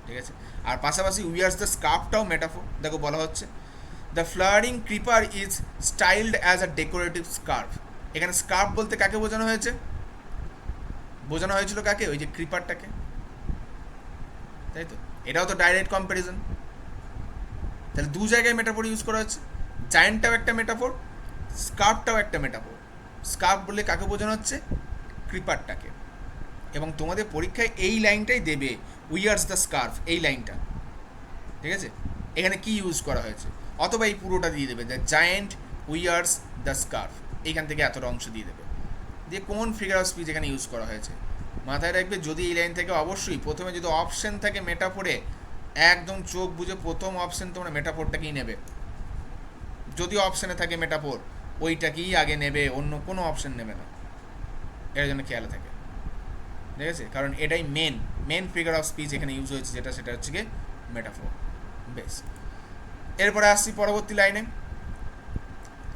[SPEAKER 1] ঠিক আছে, আর পাশাপাশি উইয়ার্স দ্য স্কার্ফটাও মেটাফোর। দেখো বলা হচ্ছে the flowering creeper is styled as a decorative scarf. এখানে স্কার্ফ বলতে কাকে বোঝানো হয়েছে, বোঝানো হয়েছিল কাকে, ওই যে ক্রিপারটাকে, তাই তো। এটাও তো ডাইরেক্ট কম্প্যারিজন। তাহলে দু জায়গায় মেটাফোর ইউজ করা হচ্ছে, জায়েন্টটাও একটা মেটাফোর, স্কার্ফটাও একটা মেটাফোর। স্কার্ফ বলে কাকে বোঝানো হচ্ছে, ক্রিপারটাকে। এবং তোমাদের পরীক্ষায় এই লাইনটাই দেবে, উইয়ার্স দ্য স্কার্ফ, এই লাইনটা। ঠিক আছে, এখানে কি ইউজ করা হয়েছে, অথবা এই পুরোটা দিয়ে দেবে, the giant wears the scarf, এইখান থেকে এতটা অংশ দিয়ে দেবে, দিয়ে কোন ফিগার অফ স্পিচ এখানে ইউজ করা হয়েছে। মাথায় রাখবে, যদি এই লাইন থেকে অবশ্যই প্রথমে যদি অপশন থাকে মেটাফোরে, একদম চোখ বুঝে প্রথম অপশন তোমরা মেটাফোরটাকেই নেবে। যদি অপশানে থাকে মেটাফোর, ওইটাকেই আগে নেবে, অন্য কোনো অপশন নেবে না, এর জন্য খেয়াল থাকে। ঠিক আছে, কারণ এটাই মেন ফিগার অফ স্পিচ এখানে ইউজ হয়েছে, যেটা সেটা হচ্ছে গিয়ে মেটাফোর। বেশ, এরপরে আসছি পরবর্তী লাইনে,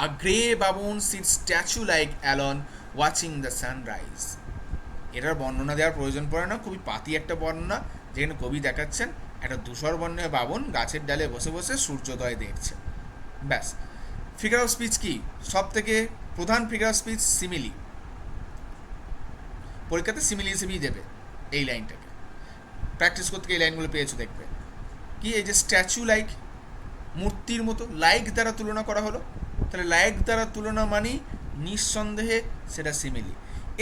[SPEAKER 1] a grey baboon sit statue like alone watching the sunrise. এটার বর্ণনা দেওয়ার প্রয়োজন পড়ে না, খুবই পাতি একটা বর্ণনা, যেখানে কবি দেখাচ্ছেন একটা ধূসর বর্ণের বাবন গাছের ডালে বসে বসে সূর্যোদয় দেখছে। ব্যাস। ফিগার অফ স্পিচ কি? সব থেকে প্রধান ফিগার অফ স্পিচ সিমিলি। পরীক্ষাতে সিমিলি হিসেবেই দেবে এই লাইনটাকে। প্র্যাকটিস করতে এই লাইনগুলো পেয়েছো দেখবে। কি এই যে স্ট্যাচু লাইক, মূর্তির মতো, লাইক দ্বারা তুলনা করা হলো, তাহলে লাইক দ্বারা তুলনা মানেই নিঃসন্দেহে সেটা সিমিলি।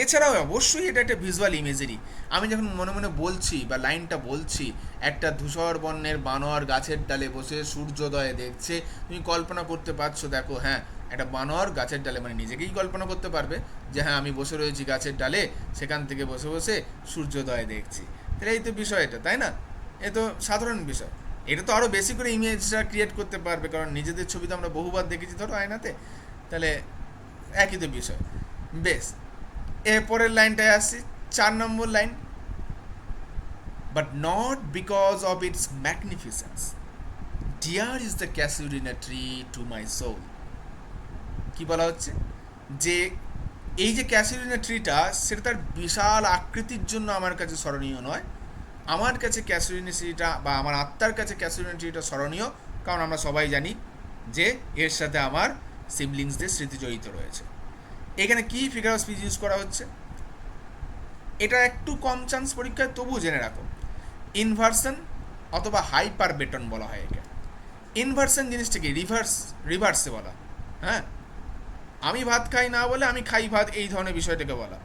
[SPEAKER 1] এছাড়াও অবশ্যই এটা একটা ভিজুয়াল ইমেজেরি। আমি যখন মনে মনে বলছি বা লাইনটা বলছি, একটা ধূসর বর্ণের বানর গাছের ডালে বসে সূর্যোদয় দেখছে, তুমি কল্পনা করতে পারছো, দেখো হ্যাঁ একটা বানর গাছের ডালে, মানে নিজেকেই কল্পনা করতে পারবে যে হ্যাঁ আমি বসে রয়েছি গাছের ডালে, সেখান থেকে বসে বসে সূর্যোদয় দেখছি। তাহলে এই তো বিষয়টা, তাই না? এ তো সাধারণ বিষয়। এটা তো আরও বেশি করে ইমেজটা ক্রিয়েট করতে পারবে, কারণ নিজেদের ছবি তো আমরা বহুবার দেখেছি ধরো আয়নাতে, তাহলে একই তো বিষয়। বেশ, এরপরের লাইনটায় আসছি, 4 নম্বর line. But not because of its magnificence, dear is the casuarina tree to my soul. কি বলা হচ্ছে? যে এই যে ক্যাসিউরিনা ট্রিটা, সেটা তার বিশাল আকৃতির জন্য আমার কাছে স্মরণীয় নয়। আমার কাছে ক্যাসিউরিনা ট্রিটা, বা আমার আত্মার কাছে ক্যাসিউরিনা ট্রিটা স্মরণীয়, কারণ আমরা সবাই জানি যে এর সাথে আমার সিবলিংসদের স্মৃতি জড়িত রয়েছে। এখানে কি ফিগার অফ স্পিচ ইউজ করা হচ্ছে? এটা একটু কম চান্স পরীক্ষায়, তবুও জেনে রাখো। ইনভার্সন অথবা হাইপার বেটন বলা হয় একে। ইনভার্সন জিনিসটা কি? রিভার্সে বলা। হ্যাঁ, আমি ভাত খাই না বলে আমি খাই ভাত, এই ধরনের বিষয়টাকে বলা।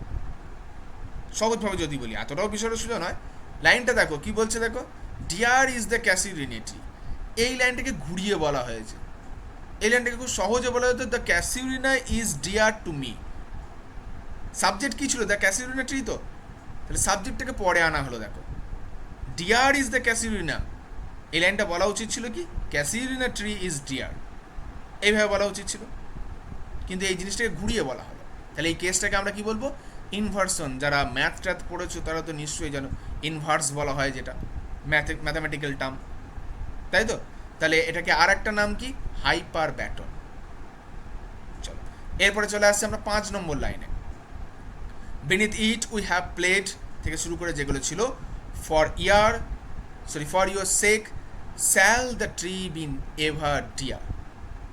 [SPEAKER 1] সহজভাবে যদি বলি, এতটাও বিষয়টা সোজা নয়। লাইনটা দেখো কি বলছে, দেখো, ডিয়ার ইজ দ্য ক্যাসিউরিনিটি। এই লাইনটাকে ঘুরিয়ে বলা হয়েছে। এই লাইনটাকে খুব সহজে বলা হতো, the casuarina is dear to me. Subject কি ছিল? The casuarina tree. তো তাহলে সাবজেক্টটাকে পরে আনা হলো, দেখো, ডিয়ার ইজ দ্য ক্যাসিউরিনা। এই লাইনটা বলা উচিত ছিল কি? ক্যাসিউরিনা ট্রি ইজ ডিয়ার, এইভাবে বলা উচিত ছিল, কিন্তু এই জিনিসটাকে ঘুরিয়ে বলা হলো। তাহলে এই কেসটাকে আমরা কি বলবো? ইনভার্সন। যারা ম্যাথ ট্যাথ পড়েছো তারা তো নিশ্চয়ই জানো ইনভার্স বলা হয় যেটা, ম্যাথামেটিক্যাল টার্ম, তাই তো? তাহলে এটাকে আর একটা নাম কি? Hyperbaton. চলো এরপরে চলে আসছে আমরা 5 নম্বর লাইনে। Beneath it we have played থেকে শুরু করে যেগুলো ছিল, for your sake shall the tree been ever dear.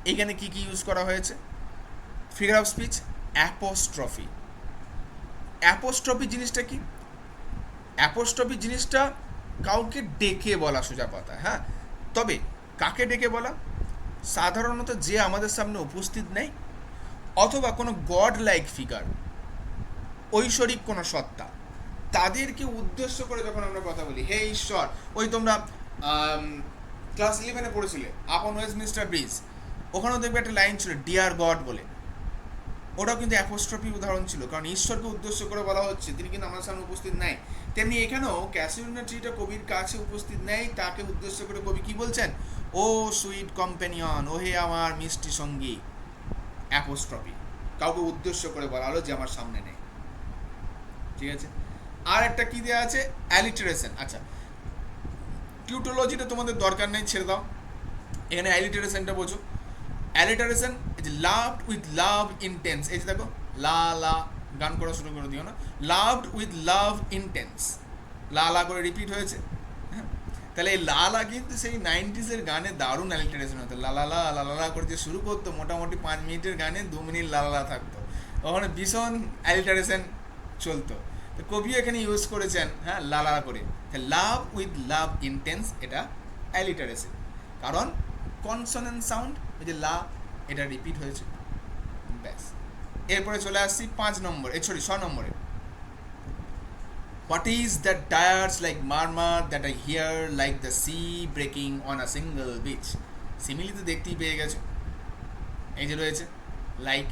[SPEAKER 1] এইখানে কি কি ইউজ করা হয়েছে? Figure of speech apostrophe. Apostrophe জিনিসটা কি? অ্যাপোস্ট্রফি জিনিসটা কাউকে ডেকে বলা, সোজা কথা। হ্যাঁ, তবে কাকে ডেকে বলা? সাধারণত যে আমাদের সামনে উপস্থিত নেই, অথবা কোনো গড লাইক ফিগার, ঐশ্বরিক কোনো সত্তা, তাদেরকে উদ্দেশ্য করে যখন আমরা কথা বলি, হে ঈশ্বর। ওই তোমরা ক্লাস 11-এ পড়েছিলে আপন ওয়েস্টমিনস্টার ব্রিজ, ওখানেও দেখবে একটা লাইন ছিল ডিয়ার গড বলে। ওটাও কিন্তু অ্যাপোস্ট্রফি উদাহরণ ছিল, কারণ ঈশ্বরকে উদ্দেশ্য করে বলা হচ্ছে, তিনি কিন্তু আমাদের সামনে উপস্থিত নাই। তেমনি এখানেও ক্যাসিউরিনা ট্রিটা কবির কাছে উপস্থিত নেই, তাকে উদ্দেশ্য করে কবি কি বলছেন? ও সুইট কম্প্যানিয়ন, ও হে আমার মিষ্টি সঙ্গী। অ্যাপোস্ট্রফি, কাউকে উদ্দেশ্য করে বলা হলো যে আমার সামনে নেই। ঠিক আছে। আর একটা কি দেওয়া আছে? অ্যালিটারেশন। আচ্ছা, টিউটোলজিটা তোমাদের দরকার নেই, ছেড়ে দাও। এখানে অ্যালিটারেশনটা বোঝো। অ্যালিটারেশন, এই যে লাভড উইথ লাভ ইনটেন্স, এই যে দেখো লা লা, গান করা শুরু করে দিও না। লাভড উইথ লাভ ইনটেন্স, লা লা করে রিপিট হয়েছে। হ্যাঁ, তাহলে এই লা লা কিন্তু সেই 90s-এর গানে দারুণ অ্যালিটারেশন হতো। লা লা লা লা লা করে যে শুরু করতো, মোটামুটি 5 মিনিটের গানে 2 মিনিট লা লা থাকতো, ওখানে ভীষণ অ্যালিটারেশন চলতো। তো কবি এখানে ইউজ করেছেন হ্যাঁ লা লা করে। লাভ উইথ লাভ ইনটেন্স, এটা অ্যালিটারেশন, কারণ কনসোনেন্ট সাউন্ড, ওই যে লা, এটা রিপিট হয়েছে। ব্যাস। এরপরে চলে আসছি 6 নম্বরে। What is that dirge like murmur that I hear like the sea breaking on a shingle beach. Simile তো দেখতেই পেয়ে গেছো, এই যে রয়েছে লাইক,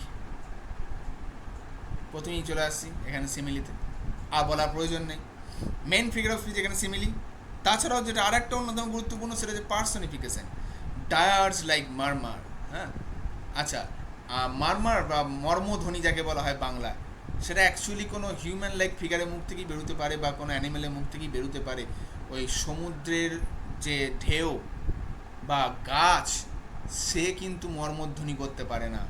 [SPEAKER 1] প্রথমেই চলে আসছি এখানে সিমিলিতে, আর বলার প্রয়োজন নেই। মেন ফিগার অফ স্পিচ এখানে সিমিলি। তাছাড়াও যেটা আর একটা অন্যতম গুরুত্বপূর্ণ, সেটা হচ্ছে পার্সনিফিকেশন, ডায়ার্স লাইক মারমার। হ্যাঁ, আচ্ছা, মারমার বা মর্মধ্বনি যাকে বলা হয় বাংলায়, সেটা অ্যাকচুয়ালি কোনো হিউম্যান লাইক ফিগারের মুখ থেকেই বেরোতে পারে, বা কোনো অ্যানিমেলের মুখ থেকেই বেরোতে পারে। ওই সমুদ্রের যে ঢেউ বা গাছ, সে কিন্তু মর্মধ্বনি করতে পারে না।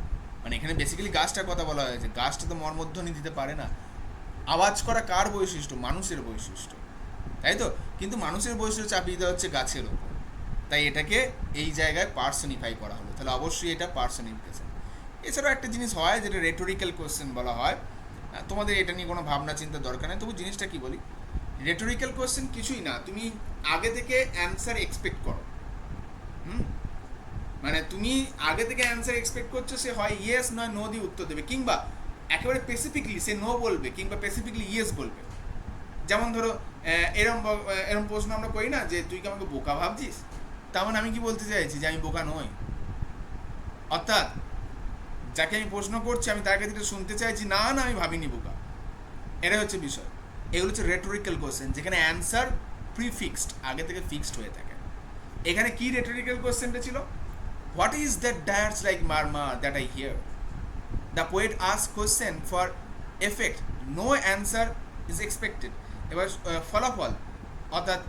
[SPEAKER 1] মানে এখানে বেসিক্যালি গাছটার কথা বলা হয়েছে, গাছটা তো মর্মধ্বনি দিতে পারে না। আওয়াজ করা কার বৈশিষ্ট্য? মানুষের বৈশিষ্ট্য, তাই তো? কিন্তু মানুষের বৈশিষ্ট্য চাপিয়ে দেওয়া হচ্ছে গাছের ওপর, তাই এটাকে এই জায়গায় পার্সনিফাই করা হলো, তাহলে অবশ্যই এটা পার্সনিফিকেশন। এছাড়াও একটা জিনিস হয় যেটা রেটোরিক্যাল কোয়েশ্চেন বলা হয়, তোমাদের এটা নিয়ে কোনো ভাবনা চিন্তা দরকার নেই, তবু জিনিসটা কি বলি, রেটোরিক্যাল কোয়েশ্চেন কিছুই না, তুমি আগে থেকে অ্যান্সার এক্সপেক্ট করো। হুম, মানে তুমি আগে থেকে অ্যান্সার এক্সপেক্ট করছো সে হয় ইয়েস নয় নো দিয়ে উত্তর দেবে, কিংবা একেবারে স্পেসিফিকলি সে নো বলবে কিংবা স্পেসিফিকলি ইয়েস বলবে। যেমন ধরো এরম প্রশ্ন আমরা করি না যে তুই কি আমাকে বোকা ভাবছিস, তার মানে আমি কি বলতে চাইছি যে আমি বোকা নই, অর্থাৎ যাকে আমি প্রশ্ন করছি আমি তার কাছে শুনতে চাইছি না না আমি ভাবিনি বোকা। এটাই হচ্ছে বিষয়। এগুলো হচ্ছে রেটোরিক্যাল কোশ্চেন যেখানে অ্যান্সার প্রিফিক্সড, আগে থেকে ফিক্সড হয়ে থাকে। এখানে কি রেটোরিক্যাল কোশ্চেনটা ছিল, what is that dirge like murmur that I hear, the poet ask question for effect, no answer is expected. এবার ফলাফল, অর্থাৎ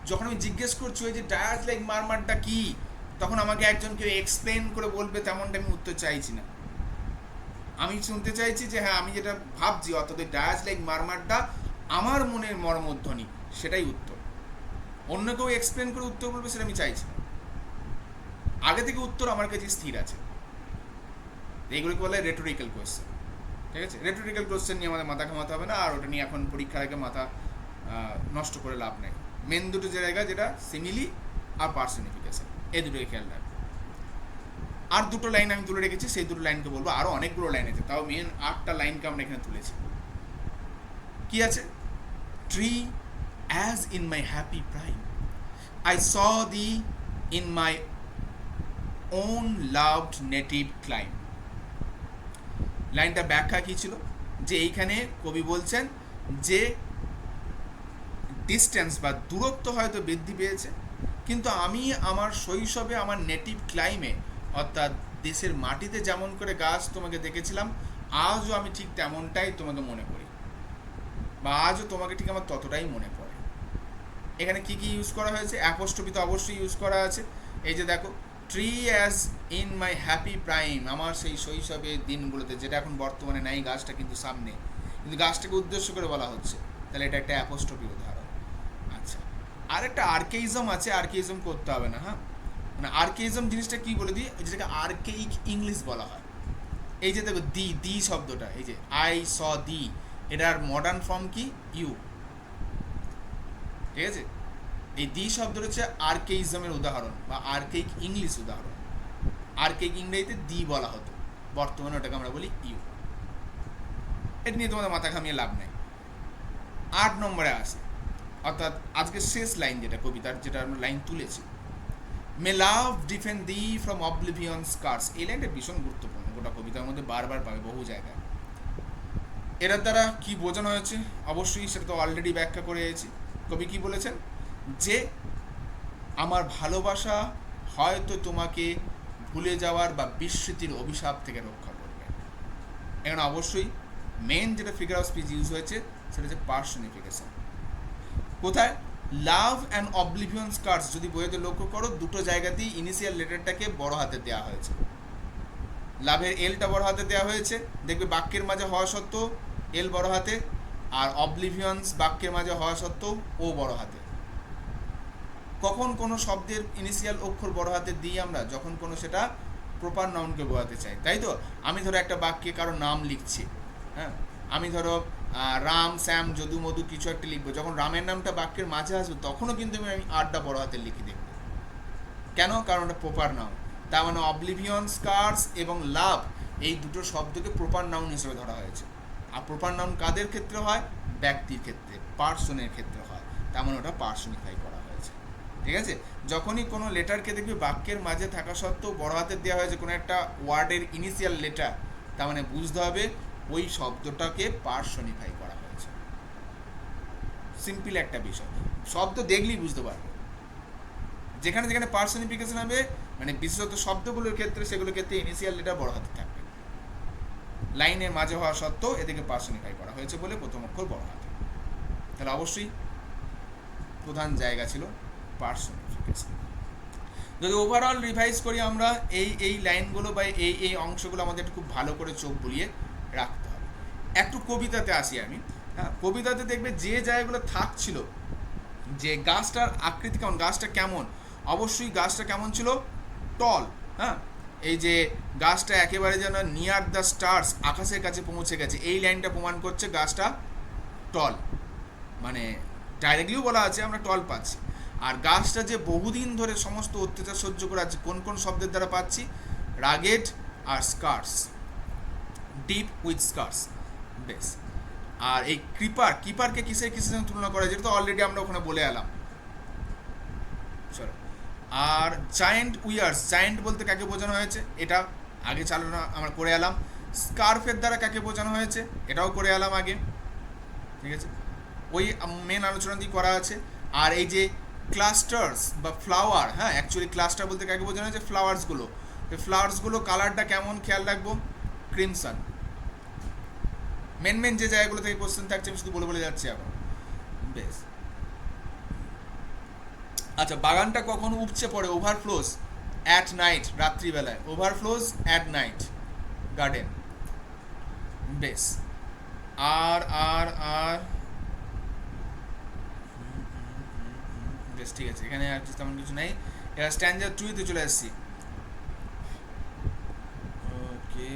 [SPEAKER 1] যখন আমি জিজ্ঞেস করছি ওই যে ডায়ার্স লাইক মারমারটা কি, তখন আমাকে একজন কেউ এক্সপ্লেন করে বলবে তেমনটা আমি উত্তর চাইছি না। আমি শুনতে চাইছি যে হ্যাঁ আমি যেটা ভাবছি, অর্থাৎ ডায়াস লাইক মারমারটা আমার মনের মর্মধ্বনি, সেটাই উত্তর। অন্য কেউ এক্সপ্লেন করে উত্তর বলবে সেটা আমি চাইছি না, আগে থেকে উত্তর আমার কাছে স্থির আছে। এইগুলোকে বলে রেটোরিক্যাল কোয়েশ্চেন। ঠিক আছে, রেটোরিক্যাল কোয়েশ্চেন নিয়ে আমাদের মাথা ঘামাতে হবে না, আর ওটা নিয়ে এখন পরীক্ষার আগে মাথা নষ্ট করে লাভ নেই। মেন দুটো জায়গা যেটা সিমিলি আর পার্সনিফিকেশন, এই দুটোকে খেয়াল রাখবে। আর দুটো লাইন আমি তুলে রেখেছি, সেই দুটো লাইনকে বলবো, আরও অনেকগুলো লাইন আছে, তাও মেন 8টা লাইনকে আমরা এখানে তুলেছি। কি আছে, tree as in my happy prime, I saw thee in my own loved native clime. লাইনটা ব্যাখ্যা কী ছিল, যে এইখানে কবি বলছেন যে ডিস্টেন্স বা দূরত্ব হয়তো বৃদ্ধি পেয়েছে, কিন্তু আমি আমার শৈশবে আমার নেটিভ ক্লাইমে, অর্থাৎ দেশের মাটিতে যেমন করে গাছ তোমাকে দেখেছিলাম, আজও আমি ঠিক তেমনটাই তোমাকে মনে করি, বা আজও তোমাকে ঠিক আমার ততটাই মনে পড়ে। এখানে কি কি ইউজ করা হয়েছে, অ্যাপোস্ট্রফি তো অবশ্যই ইউজ করা আছে। এই যে দেখো, tree as in my happy prime, আমার সেই শৈশবের দিনগুলোতে, যেটা এখন বর্তমানে নাই, গাছটা কিন্তু সামনে, কিন্তু গাছটাকে উদ্দেশ্য করে বলা হচ্ছে, তাহলে এটা একটা অ্যাপোস্ট্রফি উদাহরণ। আচ্ছা, আর একটা আর্কেইজম আছে, আর্কেইজম করতে হবে না, হ্যাঁ, মানে আর্কেইজম জিনিসটা কি বলে দিই, যেটাকে আর্কেইক ইংলিশ বলা হয়। এই যে দেখো দি, দি শব্দটা, এই যে আই স দি, এটার মডার্ন ফর্ম কি, ইউ। ঠিক আছে, এই দি শব্দটা হচ্ছে আর্কেইজমের উদাহরণ বা আর্কেইক ইংলিশ উদাহরণ। আর্কেইক ইংরেজিতে দি বলা হতো, বর্তমানে ওটাকে আমরা বলি ইউ। এটা নিয়ে তোমাদের মাথা ঘামিয়ে লাভ নেই। 8 নম্বরে আসে, অর্থাৎ আজকে শেষ লাইন যেটা কবিতার, যেটা আমরা লাইন তুলেছি, may love defend thee from oblivion scars. এই লাইনটা ভীষণ গুরুত্বপূর্ণ, গোটা কবিতার মধ্যে বারবার পাবে বহু জায়গায়। এটার দ্বারা কি বোঝানো হয়েছে, অবশ্যই সেটা তো অলরেডি ব্যাখ্যা করে এসেছি। কবি কি বলেছেন, যে আমার ভালোবাসা হয়তো তোমাকে ভুলে যাওয়ার বা বিস্মৃতির অভিশাপ থেকে রক্ষা করবে। এখানে অবশ্যই মেন যেটা ফিগার অফ স্পিচ ইউজ হয়েছে সেটা হচ্ছে পার্সনিফিকেশন। কোথায়, লাভ অ্যান্ড অবলিভিয়ন স্কার্স, যদি বইতে লক্ষ্য করো, দুটো জায়গাতেই ইনিশিয়াল লেটারটাকে বড় হাতে দেওয়া হয়েছে। লাভের এলটা বড় হাতে দেওয়া হয়েছে, দেখবে বাক্যের মাঝে হওয়া সত্ত্বেও এল বড় হাতে, আর অবলিভিয়ন্স বাক্যের মাঝে হওয়া সত্ত্বেও ও বড় হাতে। কখন কোনো শব্দের ইনিশিয়াল অক্ষর বড় হাতে দিই আমরা, যখন কোনো সেটা প্রপার নাউনকে বোঝাতে চাই, তাই তো। আমি ধরো একটা বাক্যে কারো নাম লিখছি, হ্যাঁ, আমি ধরো রাম শ্যাম যদু মধু কিছু একটা লিখবো, যখন রামের নামটা বাক্যের মাঝে আসবে তখনও কিন্তু আমি আটটা বড় হাতে লিখে দেখব। কেন, কারণ ওটা প্রপার নাউন। তার মানে অবলিভিয়ন স্কার্স এবং লাভ, এই দুটো শব্দকে প্রপার নাউন হিসেবে ধরা হয়েছে। আর প্রপার নাউন কাদের ক্ষেত্রে হয়, ব্যক্তির ক্ষেত্রে, পার্সনের ক্ষেত্রে হয়, তার মানে ওটা পার্সনিফাই করা হয়েছে। ঠিক আছে, যখনই কোনো লেটারকে দেখবি বাক্যের মাঝে থাকা সত্ত্বেও বড় হাতের দেওয়া হয়েছে কোনো একটা ওয়ার্ডের ইনিশিয়াল লেটার, তার মানে বুঝতে হবে ওই শব্দটাকে পার্সনিফাই করা হয়েছে। সিম্পল একটা বিষয়, শব্দ দেখলেই বুঝতে পারবে। যেখানে যেখানে পার্সনিফিকেশন হবে, মানে বিশেষত শব্দগুলোর ক্ষেত্রে, সেগুলোর ক্ষেত্রে ইনিশিয়াল লেটার বড় হাতে থাকবে। লাইনের মাঝে হওয়া সত্ত্বেও এদেরকে পার্সনিফাই করা হয়েছে বলে প্রথম অক্ষর বড় হাতে। তাহলে অবশ্যই প্রধান জায়গা ছিল পার্সনিফিকেশন। যদি ওভারঅল রিভাইজ করি আমরা, এই লাইনগুলো বা এই অংশগুলো আমাদের খুব ভালো করে চোখ বুলিয়ে রাখতে হবে। একটু কবিতাতে আসি আমি। হ্যাঁ, কবিতাতে দেখবে যে জায়গাগুলো থাকছিল যে গাছটার আকৃতি কেমন, গাছটা কেমন, অবশ্যই গাছটা কেমন ছিল, টল, হ্যাঁ, এই যে গাছটা একেবারে যেন নিয়ার দ্য স্টার্স, আকাশের কাছে পৌঁছে গেছে, এই লাইনটা প্রমাণ করছে গাছটা টল, মানে ডাইরেক্টলিও বলা আছে আমরা টল পাচ্ছি। আর গাছটা যে বহুদিন ধরে সমস্ত অত্যাচার সহ্য করে আছে, কোন কোন শব্দের দ্বারা পাচ্ছি, রাগেড আর স্কার্স, ডিপ উইথ স্কার্স, বেশ। আর এই কিপারকে কিসের সঙ্গে তুলনা করা হয়, যেটা তো অলরেডি আমরা ওখানে বলে এলাম, চলো। আর জায়েন্ট উইয়ার্স, জায়েন্ট বলতে কাকে বোঝানো হয়েছে, এটা আগে চালনা আমরা করে এলাম। স্কার্ফের দ্বারা কাকে বোঝানো হয়েছে, এটাও করে এলাম আগে, ঠিক আছে, ওই মেন আলোচনা দিয়ে করা আছে। আর এই যে ক্লাস্টার্স বা ফ্লাওয়ার, হ্যাঁ, অ্যাকচুয়ালি ক্লাস্টার বলতে কাকে বোঝানো হয়েছে, ফ্লাওয়ার্সগুলো, এই ফ্লাওয়ার্সগুলো কালারটা কেমন খেয়াল রাখবো, ক্রিমসন। মেন যে জায়গাগুলো থেকে কোশ্চেন থাকছে আমি শুধু বলে যাচ্ছি এখন, বেশ। আচ্ছা, বাগানটা কখন উপচে পড়ে, ওভারফ্লোস অ্যাট নাইট, রাত্রিবেলায়, ওভারফ্লোস অ্যাট নাইট গার্ডেন, বেশ। আর আর আর বেশ, ঠিক আছে, এখানে আর তেমন কিছু নেই। এবার স্ট্যান্ডার্ড 2-তে চলে আসছি। ওকে,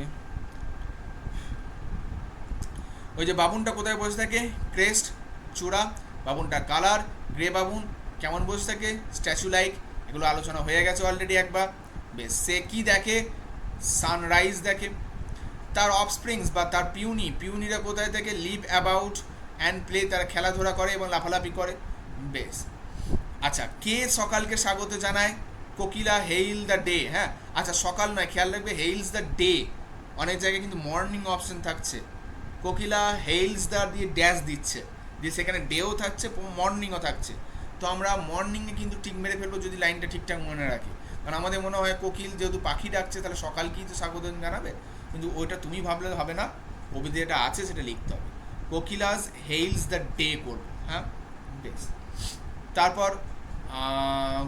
[SPEAKER 1] ওই যে বাবুনটা কোথায় বসে থাকে, ক্রেস্ট, চূড়া, বাবুনটার কালার, গ্রে বাবুন কেমন বসে থাকে, স্ট্যাচু লাইক, এগুলো আলোচনা হয়ে গেছে অলরেডি একবার, বেশ। সে কি দেখে, সানরাইজ দেখে। তার অফস্প্রিংস বা তার পিউনিরা কোথায় থেকে, লিভ অ্যাবাউট অ্যান্ড প্লে, তারা খেলাধুলা করে এবং লাফালাফি করে, বেশ। আচ্ছা, কে সকালকে স্বাগত জানায়, কোকিলা, হেইল দ্য ডে, হ্যাঁ, আচ্ছা সকাল নয়, খেয়াল রাখবে হেইলস দ্য ডে, অনেক জায়গায় কিন্তু মর্নিং অপশন থাকছে, কোকিলা হেইলস দ্য দিয়ে ড্যাশ দিচ্ছে, দিয়ে সেখানে ডেও থাকছে মর্নিংও থাকছে, তো আমরা মর্নিংয়ে কিন্তু ঠিক মেরে ফেলবো যদি লাইনটা ঠিকঠাক মনে রাখি, কারণ আমাদের মনে হয় কোকিল যেহেতু পাখি ডাকছে তাহলে সকালকেই তো স্বাগত জানাবে, কিন্তু ওইটা তুমি ভাবলে হবে না, কবিতা যেটা আছে সেটা লিখতে হবে, কোকিলাস হেইলস দ্য ডে করবো, হ্যাঁ, বেশ। তারপর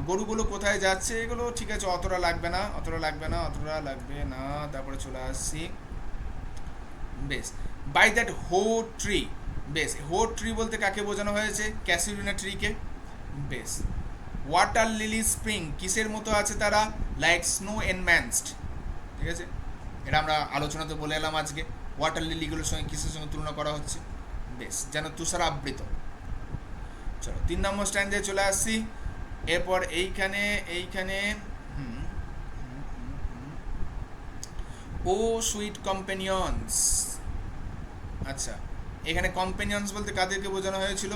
[SPEAKER 1] গরুগুলো কোথায় যাচ্ছে, এগুলো ঠিক আছে, অতটা লাগবে না। তারপরে চলে আসছি, বেশ, বাই দ্যাট হো ট্রি, বেশ, হো ট্রি বলতে কাকে বোঝানো হয়েছে, ক্যাসিউরিনা ট্রিকে, বেশ। ওয়াটার লিলি স্প্রিং, কিসের মতো আছে তারা, লাইক স্নো এনম্যান্সড, ঠিক আছে, এটা আমরা আলোচনাতে বলে এলাম আজকে, ওয়াটার লিলিগুলোর সঙ্গে কিসের সঙ্গে তুলনা করা হচ্ছে, বেশ, যেন তুষার আবৃত। চলো 3 নম্বর স্ট্যান্ডে চলে আসছি। এরপর এইখানে ও সুইট কম্পেনিয়ন্স, আচ্ছা, এখানে কম্পেনিয়ন্স বলতে কাদেরকে বোঝানো হয়েছিল,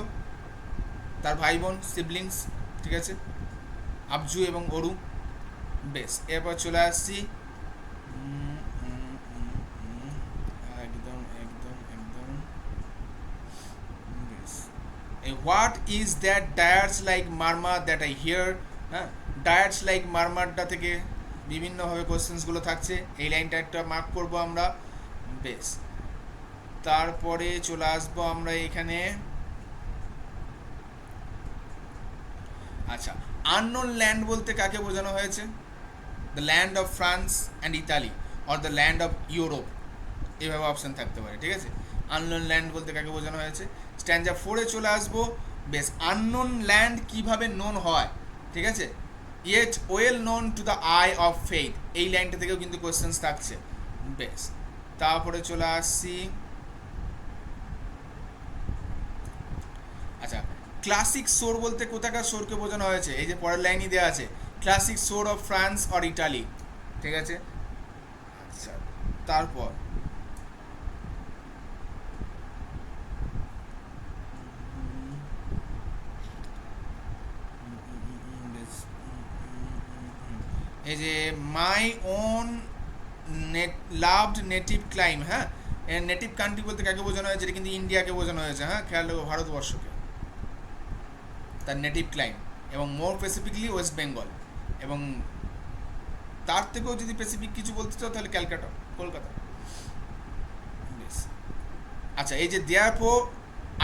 [SPEAKER 1] তার ভাই বোন, সিবলিংস, ঠিক আছে, আবজু এবং অরু, বেশ। এরপর চলে আসছি, একদম বেশ, what is that dirge like murmur that I hear, হ্যাঁ, ডায়ার্স লাইক মারমারটা থেকে বিভিন্নভাবে কোশ্চেন্সগুলো থাকছে, এই লাইনটা একটা মার্ক করবো আমরা, বেশ। তারপরে চলে আসবো আমরা এখানে, আচ্ছা, আননোন ল্যান্ড বলতে কাকে বোঝানো হয়েছে, the land of France and Italy or the land of Europe, এইভাবে অপশান থাকতে পারে, ঠিক আছে, আননোন ল্যান্ড বলতে কাকে বোঝানো হয়েছে। স্ট্যান্ডার্ড 4-এ চলে আসবো, বেশ, আননোন ল্যান্ড কিভাবে নোন হয়, ঠিক আছে, yet well known to the I of faith, এই লাইনটা থেকেও কিন্তু কোয়েশ্চেন্স থাকছে, বেশ। তারপরে চলে আসছি, আচ্ছা, ক্লাসিক সোর বলতে কোথাকার সোরকে বোঝানো হয়েছে, এই যে পরের লাইনই দেওয়া আছে, classic shore of France or Italy, ঠিক আছে, আচ্ছা। তারপর এই যে my own loved native clime, হ্যাঁ, নেটিভ কান্ট্রি বলতে কাকে বোঝানো হয়েছে, এটা কিন্তু ইন্ডিয়াকে বোঝানো হয়েছে, হ্যাঁ, খেয়াল রাখবো, ভারতবর্ষকে, তার নেটিভ ক্লাইম, এবং মোর স্পেসিফিকলি ওয়েস্ট বেঙ্গল, এবং তার থেকেও যদি স্পেসিফিক কিছু বলতে চাও তাহলে ক্যালকাটা, কলকাতা, বেশ। আচ্ছা, এই যে দেয়ারফোর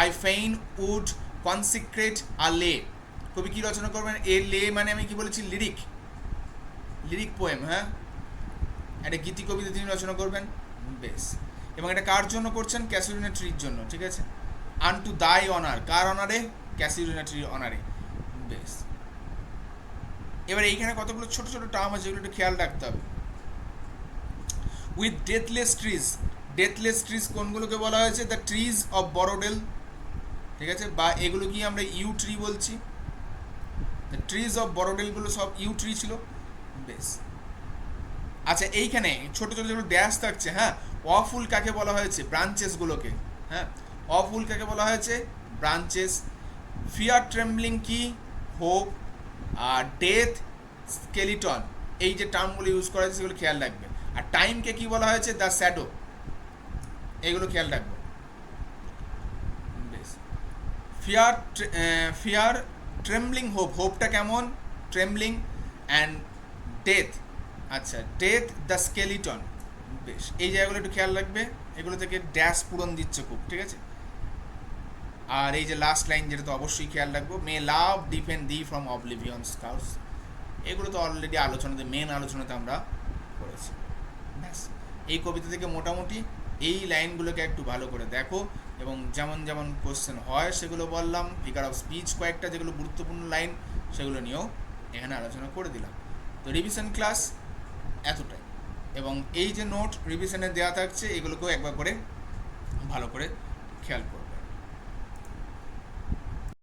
[SPEAKER 1] আই ফেইন উড কনসিক্রেট আ লে, কবি কী রচনা করবেন, এ লে মানে আমি কি বলেছি, লিরিক পোয়েম, হ্যাঁ, একটা গীতি কবিতা তিনি রচনা করবেন, বেশ। এবং এটা কার জন্য করছেন, ক্যাসিউরিনা ট্রির জন্য, ঠিক আছে, আনটু দাই অনার, কার অনারে, ক্যাসিউরিনা ট্রির অনারে, বেশ, এবার এইখানে কতগুলো ছোট ছোট টার্ম আছে যেগুলো একটু খেয়াল রাখতে হবে। With deathless trees, deathless trees কোনগুলোকে বলা হয়েছে? দ্য ট্রিজ অফ বরোডেল, ঠিক আছে, বা এগুলো কি আমরা ইউ ট্রি বলছি, দ্য ট্রিজ অফ বরোডেলগুলো সব ইউ ট্রি ছিল। বেশ, আচ্ছা এইখানে ছোট ছোট যেগুলো ড্যাশ থাকছে, হ্যাঁ, অফুল কাকে বলা হয়েছে? ব্রাঞ্চেসগুলোকে, হ্যাঁ, অফুল কাকে বলা হয়েছে? ব্রাঞ্চেস। ফিয়ার ট্রেম্বলিং কি? হোপ। আর ডেথ, স্কেলিটন, এই যে টার্মগুলো ইউজ করা হয়েছে সেগুলো খেয়াল রাখবে। আর টাইমকে কি বলা হয়েছে? দ্য শ্যাডো, এগুলো খেয়াল রাখবে। বেশ, ফিয়ার, ফিয়ার, ট্রেম্বলিং, হোপ, হোপটা কেমন? ট্রেম্বলিং। অ্যান্ড ডেথ, আচ্ছা ডেথ, দ্য স্কেলিটন। বেশ, এই জায়গাগুলো একটু খেয়াল রাখবে, এগুলো থেকে ড্যাশ পূরণ দিচ্ছে খুব, ঠিক আছে। আর এই যে লাস্ট লাইন, যেটা তো অবশ্যই খেয়াল রাখবো, মে love defend thee from oblivion স্কাউস, এগুলো তো অলরেডি আলোচনাতে, মেন আলোচনাতে আমরা করেছি। ব্যাস, এই কবিতা থেকে মোটামুটি এই লাইনগুলোকে একটু ভালো করে দেখো, এবং যেমন যেমন কোশ্চেন হয় সেগুলো বললাম, ফিগার অফ স্পিচ কয়েকটা যেগুলো গুরুত্বপূর্ণ লাইন সেগুলো নিয়েও এখানে আলোচনা করে দিলাম। তো রিভিশন ক্লাস এতটাই, এবং এই যে নোট রিভিশনে দেওয়া থাকছে এগুলোকেও একবার করে ভালো করে খেয়াল করো।